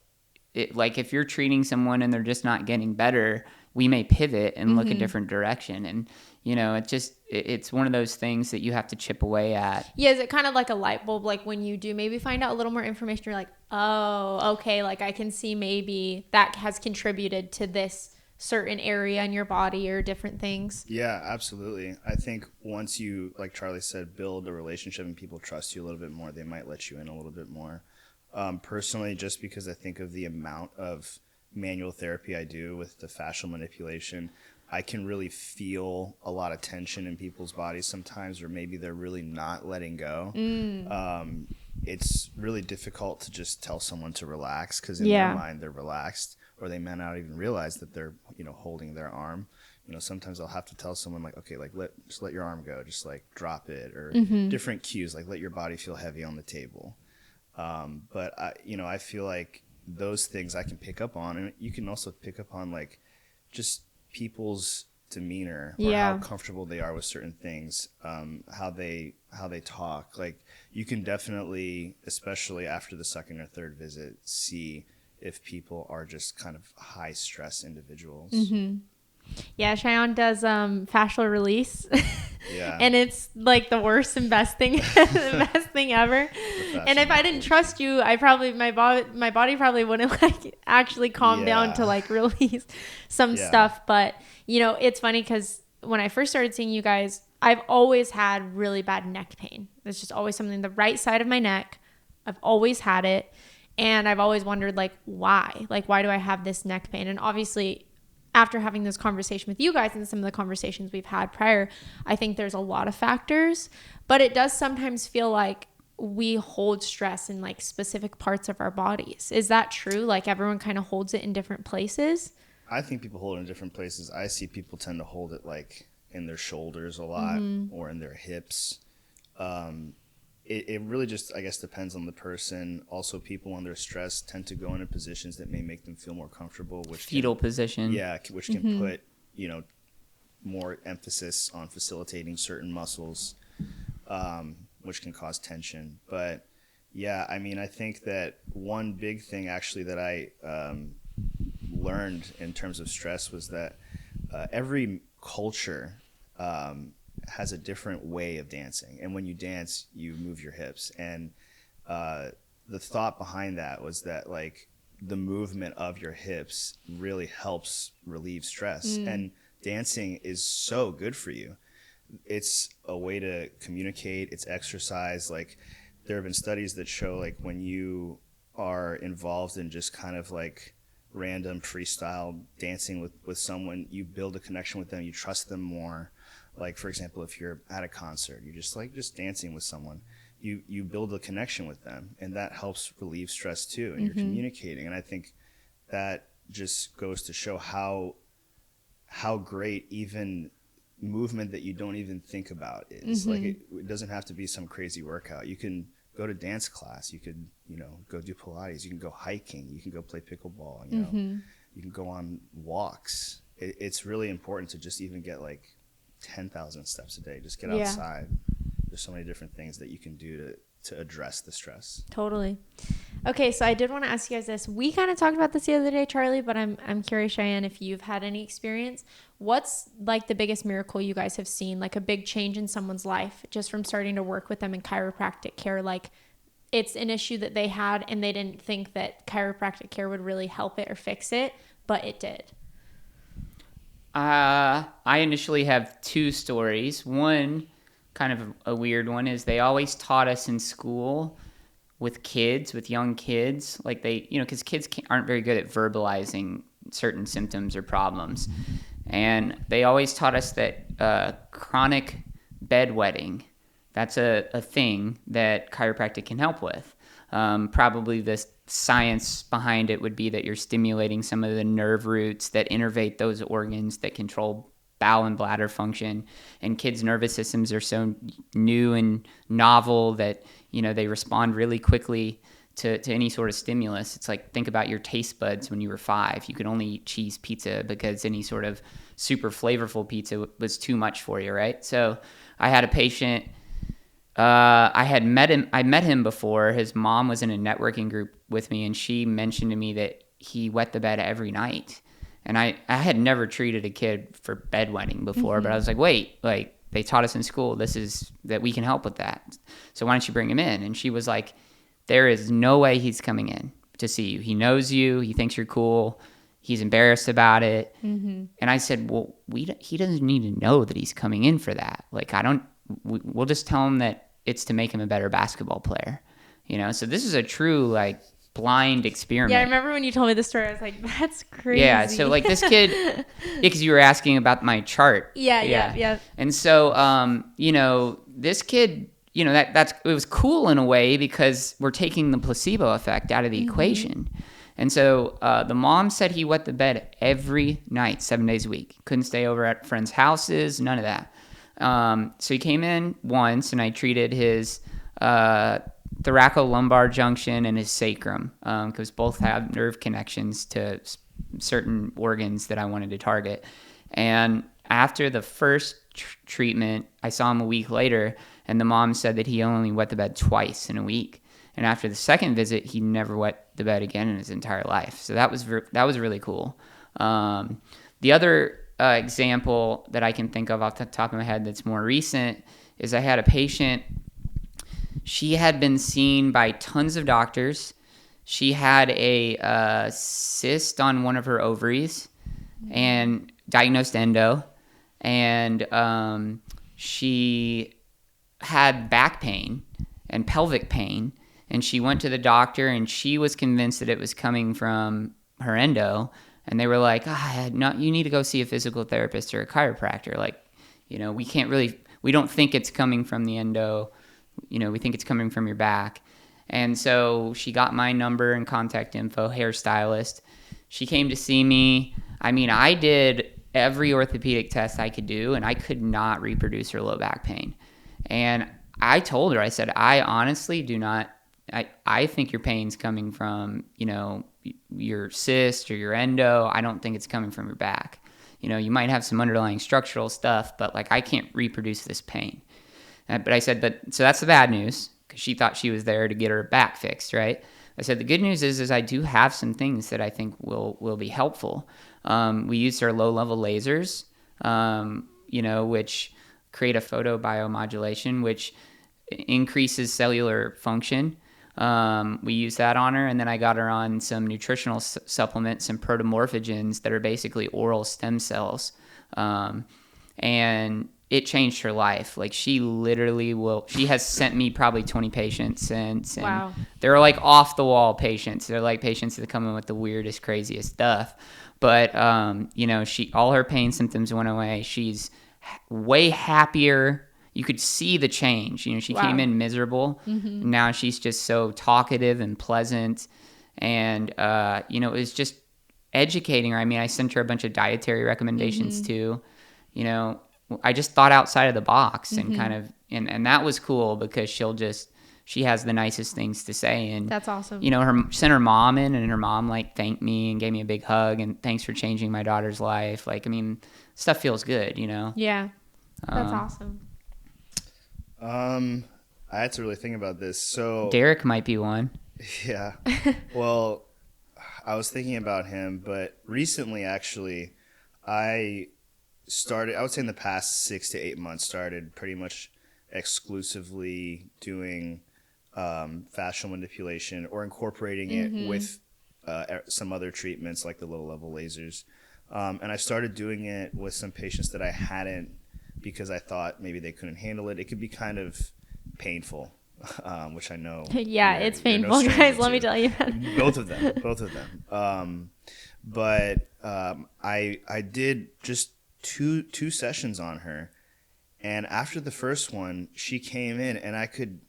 Speaker 2: if you're treating someone and they're just not getting better, we may pivot and look a different direction. And, it's one of those things that you have to chip away at.
Speaker 1: Yeah, is it kind of like a light bulb? Like when you do maybe find out a little more information, you're like, oh, okay, like I can see maybe that has contributed to this certain area in your body or different things.
Speaker 3: Yeah, absolutely. I think once you, like Charlie said, build a relationship and people trust you a little bit more, they might let you in a little bit more. Personally, just because I think of the amount of manual therapy I do with the fascial manipulation, I can really feel a lot of tension in people's bodies sometimes, or maybe they're really not letting go. It's really difficult to just tell someone to relax, because in their mind they're relaxed, or they may not even realize that they're, holding their arm. Sometimes I'll have to tell someone, like, okay, like just let your arm go, just like drop it, or different cues, like let your body feel heavy on the table. But I feel like those things I can pick up on, and you can also pick up on like just people's demeanor, or how comfortable they are with certain things, how they talk. Like you can definitely, especially after the second or third visit, see if people are just kind of high stress individuals.
Speaker 1: Yeah, Shayan does fascial release.
Speaker 3: Yeah.
Speaker 1: And it's like the worst and best thing the best thing ever. And if I didn't trust you, I probably my body probably wouldn't like actually calm down to like release some stuff. But it's funny because when I first started seeing you guys, I've always had really bad neck pain. It's just always something, the right side of my neck. I've always had it. And I've always wondered, like, why? Like, why do I have this neck pain? And obviously, after having this conversation with you guys and some of the conversations we've had prior, I think there's a lot of factors, but it does sometimes feel like we hold stress in like specific parts of our bodies. Is that true? Like everyone kind of holds it in different places?
Speaker 3: I think people hold it in different places. I see people tend to hold it like in their shoulders a lot, or in their hips. It really just, I guess, depends on the person. Also, people under stress tend to go into positions that may make them feel more comfortable, which
Speaker 2: fetal position.
Speaker 3: Yeah, which can put, more emphasis on facilitating certain muscles, which can cause tension. But yeah, I mean, I think that one big thing actually that I learned in terms of stress was that every culture has a different way of dancing, and when you dance you move your hips, and the thought behind that was that like the movement of your hips really helps relieve stress, and dancing is so good for you. It's a way to communicate, it's exercise. Like there have been studies that show like when you are involved in just kind of like random freestyle dancing with someone, you build a connection with them, you trust them more. Like, for example, if you're at a concert, you're just dancing with someone, you build a connection with them, and that helps relieve stress too, and you're communicating. And I think that just goes to show how great even movement that you don't even think about is. Like it doesn't have to be some crazy workout. You can go to dance class, you could go do Pilates, you can go hiking, you can go play pickleball, you can go on walks. It's really important to just even get like 10,000 steps a day. Just get outside. There's so many different things that you can do to address the stress.
Speaker 1: Totally. Okay, so I did want to ask you guys this. We kind of talked about this the other day, Charlie, but I'm curious, Cheyenne, if you've had any experience. What's like the biggest miracle you guys have seen, like a big change in someone's life just from starting to work with them in chiropractic care? Like it's an issue that they had and they didn't think that chiropractic care would really help it or fix it, but it did.
Speaker 2: I initially have two stories. One, kind of a weird one, is they always taught us in school with young kids, like they, because kids aren't very good at verbalizing certain symptoms or problems. And they always taught us that chronic bedwetting, that's a thing that chiropractic can help with. Probably the science behind it would be that you're stimulating some of the nerve roots that innervate those organs that control bowel and bladder function. And kids' nervous systems are so new and novel that, they respond really quickly to any sort of stimulus. It's like, think about your taste buds when you were 5. You could only eat cheese pizza because any sort of super flavorful pizza was too much for you, right? So I had a patient, I met him before. His mom was in a networking group with me, and she mentioned to me that he wet the bed every night. And I had never treated a kid for bedwetting before, but I was like, wait, like they taught us in school, that we can help with that. So why don't you bring him in? And she was like, there is no way he's coming in to see you. He knows you. He thinks you're cool. He's embarrassed about it. And I said, well, he doesn't need to know that he's coming in for that. Like, we'll just tell him that it's to make him a better basketball player. So this is a true, like, blind experiment.
Speaker 1: Yeah, I remember when you told me the story. I was like, that's crazy.
Speaker 2: Yeah, so like this kid, because you were asking about my chart.
Speaker 1: Yeah.
Speaker 2: And so, this kid, it was cool in a way because we're taking the placebo effect out of the equation. And so the mom said he wet the bed every night, 7 days a week. Couldn't stay over at friends' houses, none of that. So he came in once, and I treated his thoracolumbar junction and his sacrum, because both have nerve connections to certain organs that I wanted to target. And after the first treatment, I saw him a week later, and the mom said that he only wet the bed twice in a week. And after the second visit, he never wet the bed again in his entire life. So that was really cool. The other example that I can think of off the top of my head that's more recent is I had a patient. She had been seen by tons of doctors. She had a cyst on one of her ovaries and diagnosed endo. And she had back pain and pelvic pain. And she went to the doctor, and she was convinced that it was coming from her endo. And they were like, no, you need to go see a physical therapist or a chiropractor. Like, we don't think it's coming from the endo. We think it's coming from your back. And so she got my number and contact info, hairstylist. She came to see me. I mean, I did every orthopedic test I could do, and I could not reproduce her low back pain. And I told her, I said, I honestly do not, I think your pain's coming from, your cyst or your endo. I don't think it's coming from your back. You might have some underlying structural stuff, but like, I can't reproduce this pain. But I said, so that's the bad news, because she thought she was there to get her back fixed, right? I said, the good news is I do have some things that I think will be helpful. We used our low-level lasers, which create a photobiomodulation, which increases cellular function. We used that on her, and then I got her on some nutritional supplements, some protomorphogens that are basically oral stem cells. And it changed her life. Like, she has sent me probably 20 patients since. And
Speaker 1: wow.
Speaker 2: They're like off the wall patients. They're like patients that come in with the weirdest, craziest stuff. But, all her pain symptoms went away. She's way happier. You could see the change. She came in miserable. Mm-hmm. Now she's just so talkative and pleasant. And, it was just educating her. I mean, I sent her a bunch of dietary recommendations too. I just thought outside of the box and kind of, and that was cool because she has the nicest things to say. And
Speaker 1: that's awesome.
Speaker 2: Sent her mom in, and her mom thanked me and gave me a big hug and thanks for changing my daughter's life. Like, I mean, stuff feels good,
Speaker 1: Yeah. That's awesome.
Speaker 3: I had to really think about this. So
Speaker 2: Derek might be one.
Speaker 3: Yeah. Well, I was thinking about him, but recently, actually, I would say in the past 6 to 8 months, started pretty much exclusively doing fascial manipulation or incorporating it with some other treatments like the low-level lasers. And I started doing it with some patients that I hadn't, because I thought maybe they couldn't handle it. It could be kind of painful, which I know.
Speaker 1: Yeah, it's painful, guys. Let me tell you.
Speaker 3: Both of them. But I did just two sessions on her, and after the first one, she came in, and I could,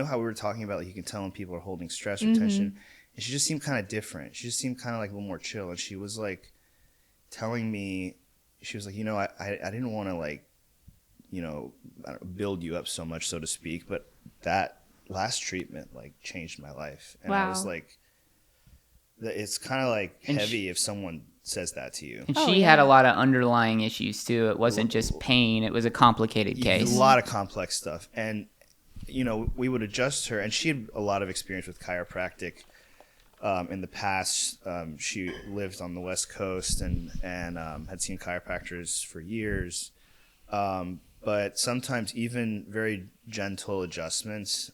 Speaker 3: how we were talking about, like, you can tell when people are holding stress or tension, and she just seemed kind of different. She just seemed kind of like a little more chill, and she was like telling me, she was like, I didn't want to like, build you up so much, so to speak, but that last treatment like changed my life. And
Speaker 1: wow.
Speaker 3: I was like, it's kind of like heavy if someone says that to you.
Speaker 2: And she had a lot of underlying issues too. It wasn't just pain. It was a complicated case.
Speaker 3: A lot of complex stuff. And, we would adjust her, and she had a lot of experience with chiropractic. In the past, she lived on the West Coast and had seen chiropractors for years. But sometimes even very gentle adjustments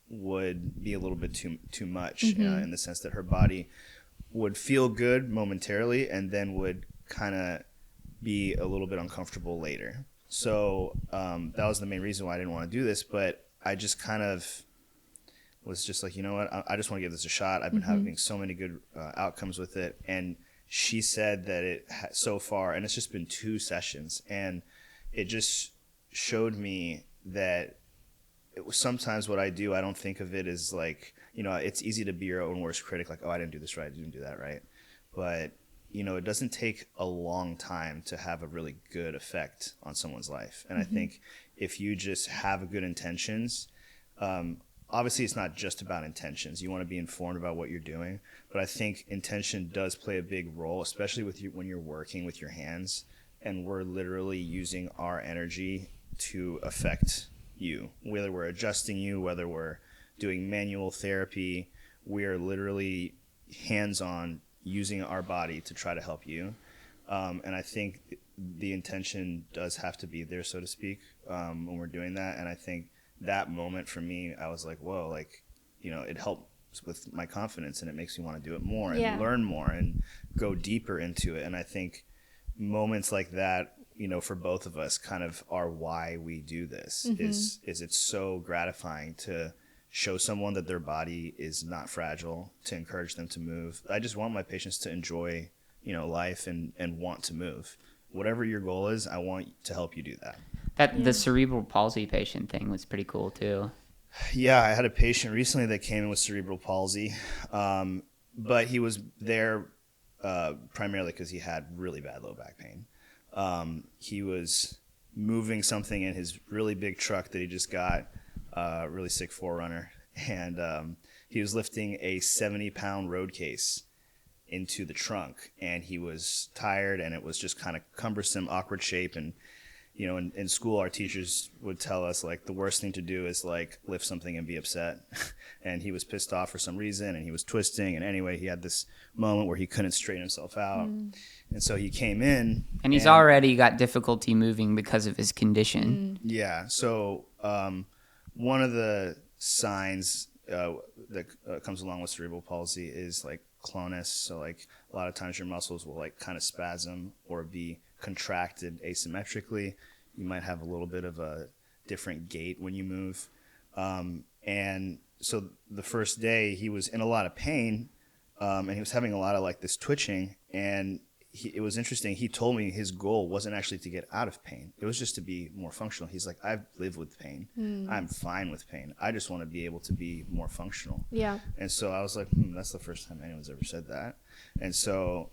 Speaker 3: would be a little bit too much, in the sense that her body would feel good momentarily and then would kind of be a little bit uncomfortable later. So that was the main reason why I didn't want to do this. But I just kind of was just like, you know what, I just want to give this a shot. I've been having so many good outcomes with it. And she said that it so far, and it's just been 2 sessions, and it just showed me that sometimes what I do, I don't think of it as like, you know, it's easy to be your own worst critic, like, oh, I didn't do this right, I didn't do that right. But, you know, it doesn't take a long time to have a really good effect on someone's life. And I think if you just have good intentions, obviously it's not just about intentions. You want to be informed about what you're doing, but I think intention does play a big role, especially with you when you're working with your hands and we're literally using our energy to affect you. Whether we're adjusting you, whether we're doing manual therapy, we're literally hands-on using our body to try to help you. And I think the intention does have to be there, so to speak, when we're doing that. And I think that moment for me, I was like, whoa, like, you know, it helps with my confidence and it makes me want to do it more and learn more and go deeper into it. And I think moments like that, you know, for both of us kind of are why we do this. Is it's so gratifying to show someone that their body is not fragile, to encourage them to move. I just want my patients to enjoy, you know, life and want to move. Whatever your goal is, I want to help you do that.
Speaker 2: The cerebral palsy patient thing was pretty cool too.
Speaker 3: Yeah, I had a patient recently that came in with cerebral palsy, but he was there primarily because he had really bad low back pain. He was moving something in his really big truck that he just got, really sick 4Runner, and he was lifting a 70-pound road case into the trunk, and he was tired, and it was just kind of cumbersome, awkward shape. And you know, in school, our teachers would tell us, like, the worst thing to do is, like, lift something and be upset. And he was pissed off for some reason, and he was twisting. And anyway, he had this moment where he couldn't straighten himself out. And so he came in.
Speaker 2: And he's already got difficulty moving because of his condition.
Speaker 3: Yeah. So one of the signs that comes along with cerebral palsy is, like, clonus. So, like, a lot of times your muscles will, like, kind of spasm or be contracted asymmetrically. You might have a little bit of a different gait when you move. And so the first day he was in a lot of pain, and he was having a lot of, like, this twitching. And it was interesting. He told me his goal wasn't actually to get out of pain. It was just to be more functional. He's like, I've lived with pain. I'm fine with pain. I just want to be able to be more functional.
Speaker 1: Yeah.
Speaker 3: And so I was like, that's the first time anyone's ever said that. And so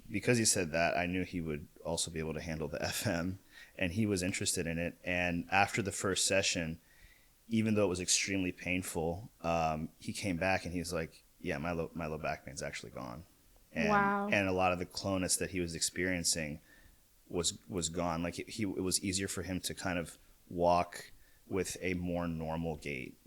Speaker 3: because he said that, I knew he would also be able to handle the FM, and he was interested in it. And after the first session, even though it was extremely painful, he came back and he's like, yeah, my low back pain's actually gone. And,
Speaker 1: wow.
Speaker 3: And a lot of the clonus that he was experiencing was gone. Like it was easier for him to kind of walk with a more normal gait,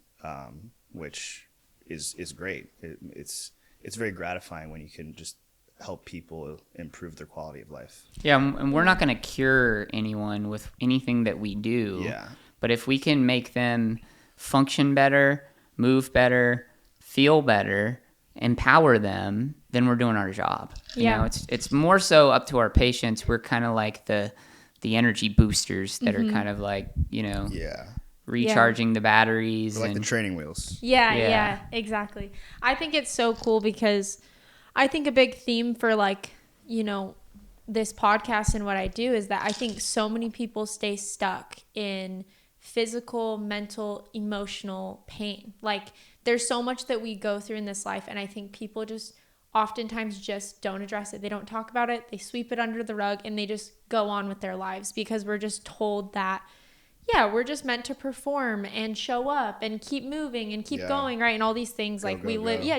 Speaker 3: which is great. It's very gratifying when you can just help people improve their quality of life.
Speaker 2: Yeah, and we're not going to cure anyone with anything that we do.
Speaker 3: Yeah.
Speaker 2: But if we can make them function better, move better, feel better, empower them, then we're doing our job. You know, it's more so up to our patients. We're kind of like the energy boosters that are kind of like, you know, recharging the batteries.
Speaker 3: We're like the training wheels.
Speaker 1: Yeah, exactly. I think it's so cool because I think a big theme for, like, you know, this podcast and what I do is that I think so many people stay stuck in physical, mental, emotional pain. Like, there's so much that we go through in this life, and I think people just oftentimes just don't address it. They don't talk about it. They sweep it under the rug, and they just go on with their lives because we're just told that, yeah, we're just meant to perform and show up and keep moving and keep going, right? And all these things, live,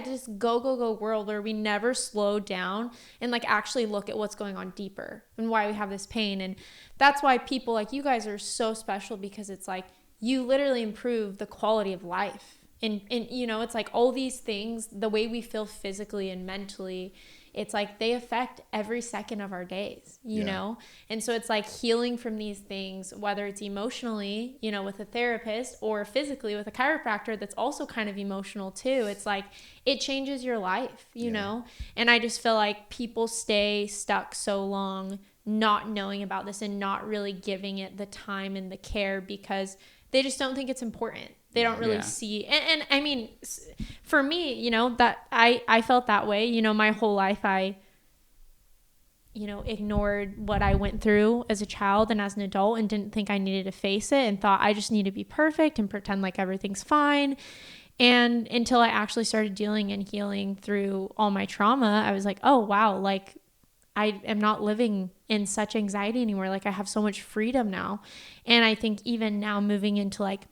Speaker 1: just go world where we never slow down and, like, actually look at what's going on deeper and why we have this pain. And that's why people like you guys are so special, because it's like you literally improve the quality of life. And you know, it's like all these things, the way we feel physically and mentally, it's like they affect every second of our days, you know? And so it's like healing from these things, whether it's emotionally, you know, with a therapist, or physically with a chiropractor that's also kind of emotional too. It's like it changes your life, you know? And I just feel like people stay stuck so long not knowing about this and not really giving it the time and the care because they just don't think it's important. They don't really see. And I mean, for me, you know, that I felt that way, you know, my whole life. I, you know, ignored what I went through as a child and as an adult and didn't think I needed to face it and thought I just need to be perfect and pretend like everything's fine. And until I actually started dealing and healing through all my trauma, I was like, oh, wow, like I am not living in such anxiety anymore. Like I have so much freedom now. And I think even now moving into like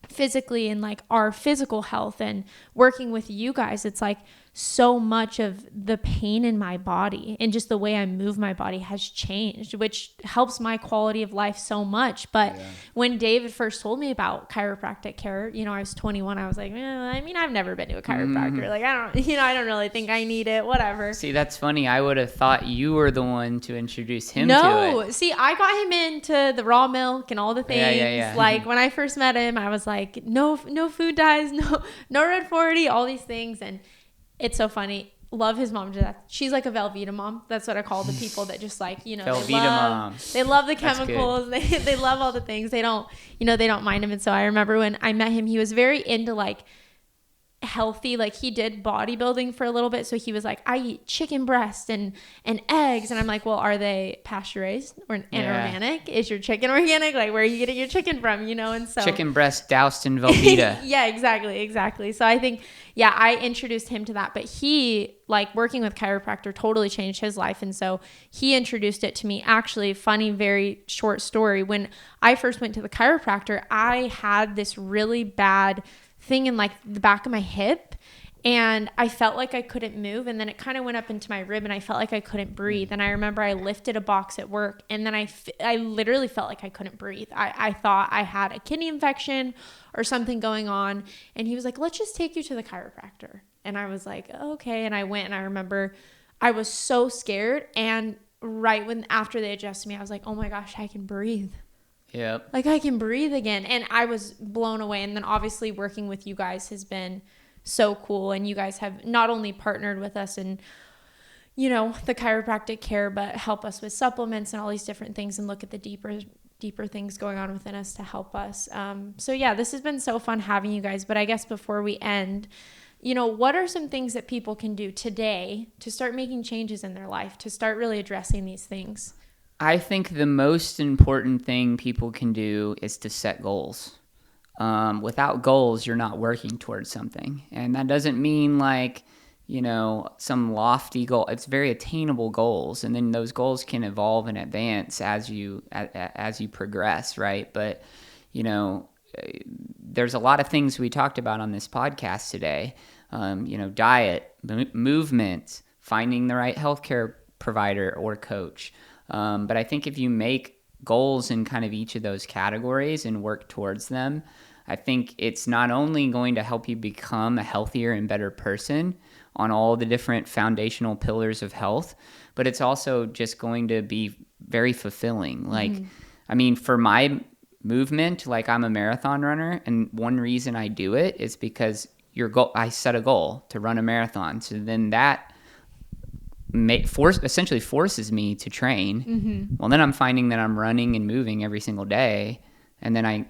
Speaker 1: physically and like our physical health and working with you guys, it's like so much of the pain in my body and just the way I move my body has changed, which helps my quality of life so much. But when David first told me about chiropractic care, you know, I was 21. I was like, I mean, I've never been to a chiropractor. Like, I don't really think I need it, whatever.
Speaker 2: See, that's funny. I would have thought you were the one to introduce him to it.
Speaker 1: See, I got him into the raw milk and all the things.
Speaker 2: Yeah.
Speaker 1: Like when I first met him, I was like, no food dyes, no red 40, all these things. And it's so funny. Love his mom to death. She's like a Velveeta mom. That's what I call the people that just like, you know, they love the chemicals. They love all the things. They don't mind him. And so I remember when I met him, he was very into like healthy, like he did bodybuilding for a little bit, so he was like, I eat chicken breast and eggs, and I'm like, well, are they pasture raised or organic? Is your chicken organic? Like, where are you getting your chicken from, you know? And so
Speaker 2: chicken breast doused in Velveeta.
Speaker 1: Yeah, exactly. So I think I introduced him to that, but he, like, working with chiropractor totally changed his life, and so he introduced it to me. Actually, funny, very short story, when I first went to the chiropractor, I had this really bad thing in like the back of my hip, and I felt like I couldn't move, and then it kind of went up into my rib, and I felt like I couldn't breathe. And I remember I lifted a box at work, and then I literally felt like I couldn't breathe. I thought I had a kidney infection or something going on, and he was like, let's just take you to the chiropractor. And I was like, okay. And I went, and I remember I was so scared, and right when after they adjusted me, I was like, oh my gosh, I can breathe.
Speaker 2: Yep.
Speaker 1: Like I can breathe again. And I was blown away. And then obviously working with you guys has been so cool. And you guys have not only partnered with us in, you know, the chiropractic care, but help us with supplements and all these different things and look at the deeper things going on within us to help us. So yeah, this has been so fun having you guys. But I guess before we end, you know, what are some things that people can do today to start making changes in their life, to start really addressing these things?
Speaker 2: I think the most important thing people can do is to set goals. Without goals, you're not working towards something. And that doesn't mean like, you know, some lofty goal. It's very attainable goals. And then those goals can evolve and advance as you progress, right? But, you know, there's a lot of things we talked about on this podcast today. You know, diet, movement, finding the right healthcare provider or coach. But I think if you make goals in kind of each of those categories and work towards them, I think it's not only going to help you become a healthier and better person on all the different foundational pillars of health, but it's also just going to be very fulfilling. Like, I mean, for my movement, like I'm a marathon runner, and one reason I do it is because I set a goal to run a marathon. So then that essentially forces me to train. Well, then I'm finding that I'm running and moving every single day, and then I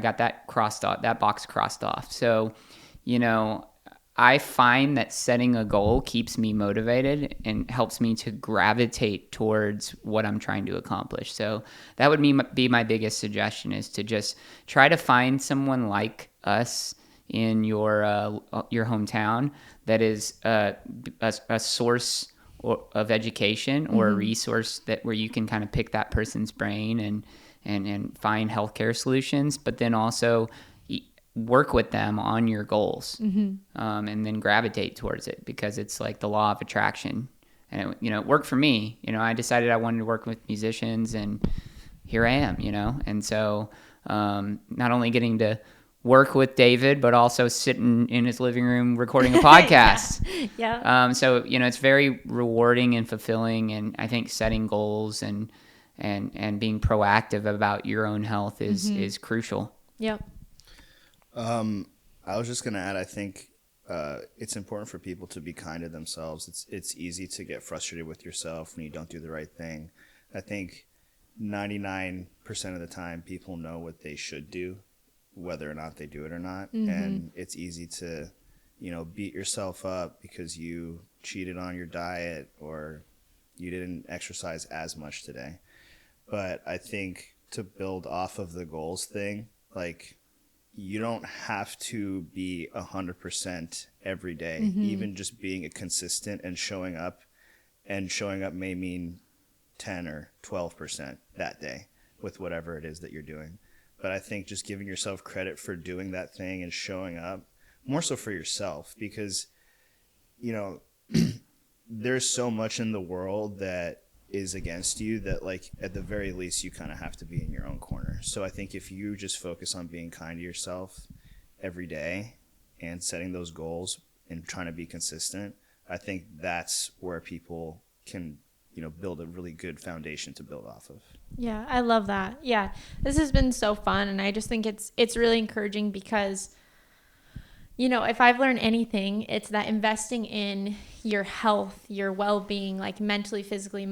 Speaker 2: got that crossed off, that box crossed off. So, you know, I find that setting a goal keeps me motivated and helps me to gravitate towards what I'm trying to accomplish. So that would be my biggest suggestion, is to just try to find someone like us in your hometown that is a source of education or a resource where you can kind of pick that person's brain and find healthcare solutions, but then also work with them on your goals, and then gravitate towards it, because it's like the law of attraction. And it worked for me. You know, I decided I wanted to work with musicians, and here I am. You know, and so not only getting to work with David, but also sitting in his living room recording a podcast.
Speaker 1: Yeah.
Speaker 2: So, you know, it's very rewarding and fulfilling. And I think setting goals and being proactive about your own health is crucial.
Speaker 1: Yep.
Speaker 3: I was just going to add, I think it's important for people to be kind to themselves. It's easy to get frustrated with yourself when you don't do the right thing. I think 99% of the time people know what they should do, whether or not they do it or not. And it's easy to, beat yourself up because you cheated on your diet or you didn't exercise as much today. But I think to build off of the goals thing, like, you don't have to be 100% every day. Even just being consistent and showing up may mean 10 or 12% that day with whatever it is that you're doing. But I think just giving yourself credit for doing that thing and showing up, more so for yourself, because, there's so much in the world that is against you that, like, at the very least, you kind of have to be in your own corner. So I think if you just focus on being kind to yourself every day and setting those goals and trying to be consistent, I think that's where people can, build a really good foundation to build off of.
Speaker 1: Yeah, I love that. Yeah, this has been so fun, and I just think it's really encouraging because, if I've learned anything, it's that investing in your health, your well-being, like mentally, physically,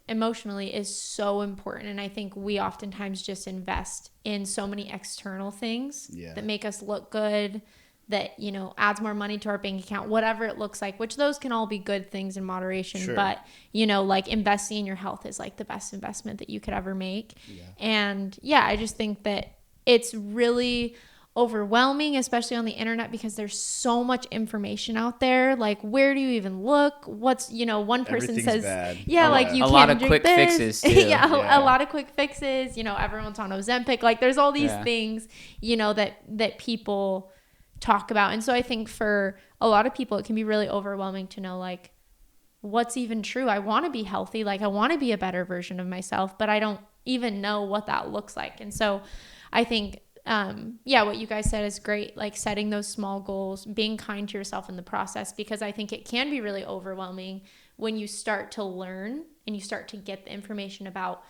Speaker 1: emotionally, is so important. And I think we oftentimes just invest in so many external things that make us look good, that, adds more money to our bank account, whatever it looks like, which those can all be good things in moderation. Sure. But, like, investing in your health is like the best investment that you could ever make. Yeah. And I just think that it's really overwhelming, especially on the internet, because there's so much information out there. Like, where do you even look? What's, one person says,
Speaker 3: bad.
Speaker 1: like, you
Speaker 2: a
Speaker 1: can't
Speaker 2: lot of
Speaker 1: drink
Speaker 2: quick
Speaker 1: this.
Speaker 2: fixes too.
Speaker 1: A lot of quick fixes. Everyone's on Ozempic. Like, there's all these things, that people talk about. And so I think for a lot of people, it can be really overwhelming to know, like, what's even true. I want to be healthy. Like, I want to be a better version of myself, but I don't even know what that looks like. And so I think, what you guys said is great. Like, setting those small goals, being kind to yourself in the process, because I think it can be really overwhelming when you start to learn and you start to get the information about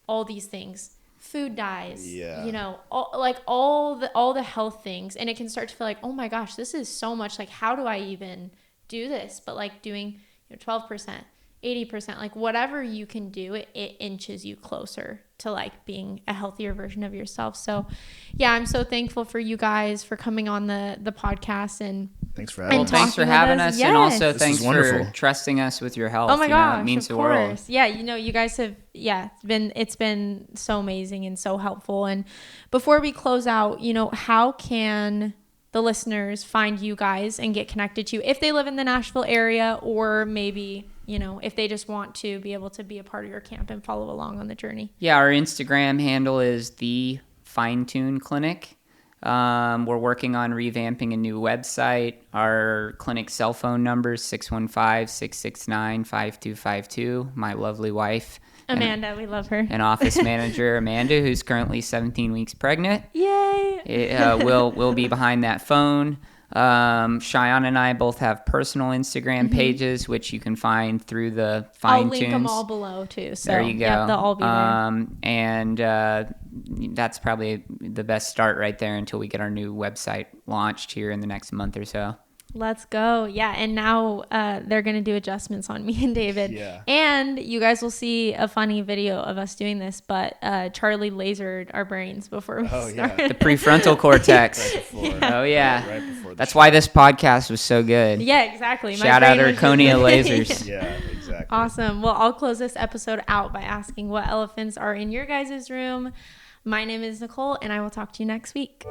Speaker 1: all these things, food dyes, all the health things. And it can start to feel like, oh my gosh, this is so much. Like, how do I even do this? But like doing 12%, 80%, like whatever you can do, it inches you closer to like being a healthier version of yourself. So I'm so thankful for you guys for coming on the podcast, and
Speaker 3: thanks for having us.
Speaker 2: Thanks for having us. Yes. And also
Speaker 3: this
Speaker 2: thanks for trusting us with your health.
Speaker 1: Oh my gosh,
Speaker 2: it means
Speaker 1: of
Speaker 2: the
Speaker 1: course.
Speaker 2: world.
Speaker 1: Yeah, you guys have it's been so amazing and so helpful. And before we close out, how can the listeners find you guys and get connected to you if they live in the Nashville area, or maybe if they just want to be able to be a part of your camp and follow along on the journey? Yeah,
Speaker 2: our Instagram handle is the Finetune Clinic. We're working on revamping a new website. Our clinic cell phone number is 615-669-5252. My lovely wife,
Speaker 1: Amanda, we love her.
Speaker 2: And office manager, Amanda, who's currently 17 weeks pregnant.
Speaker 1: Yay!
Speaker 2: We'll be behind that phone. Shayan and I both have personal Instagram pages, which you can find through the Finetune.
Speaker 1: I'll link them all below too. So
Speaker 2: there you go.
Speaker 1: Yep, they'll all be there.
Speaker 2: And that's probably the best start right there until we get our new website launched here in the next month or so.
Speaker 1: Let's go. Yeah. And now they're going to do adjustments on me and David. Yeah. And you guys will see a funny video of us doing this, but Charlie lasered our brains before we started.
Speaker 2: The prefrontal cortex.
Speaker 3: Right before.
Speaker 2: Oh, yeah.
Speaker 3: Right before
Speaker 2: That's why this podcast was so good.
Speaker 1: Yeah, exactly.
Speaker 2: Shout out Erconia Lasers.
Speaker 3: Yeah, exactly.
Speaker 1: Awesome. Well, I'll close this episode out by asking what elephants are in your guys' room. My name is Nicole, and I will talk to you next week.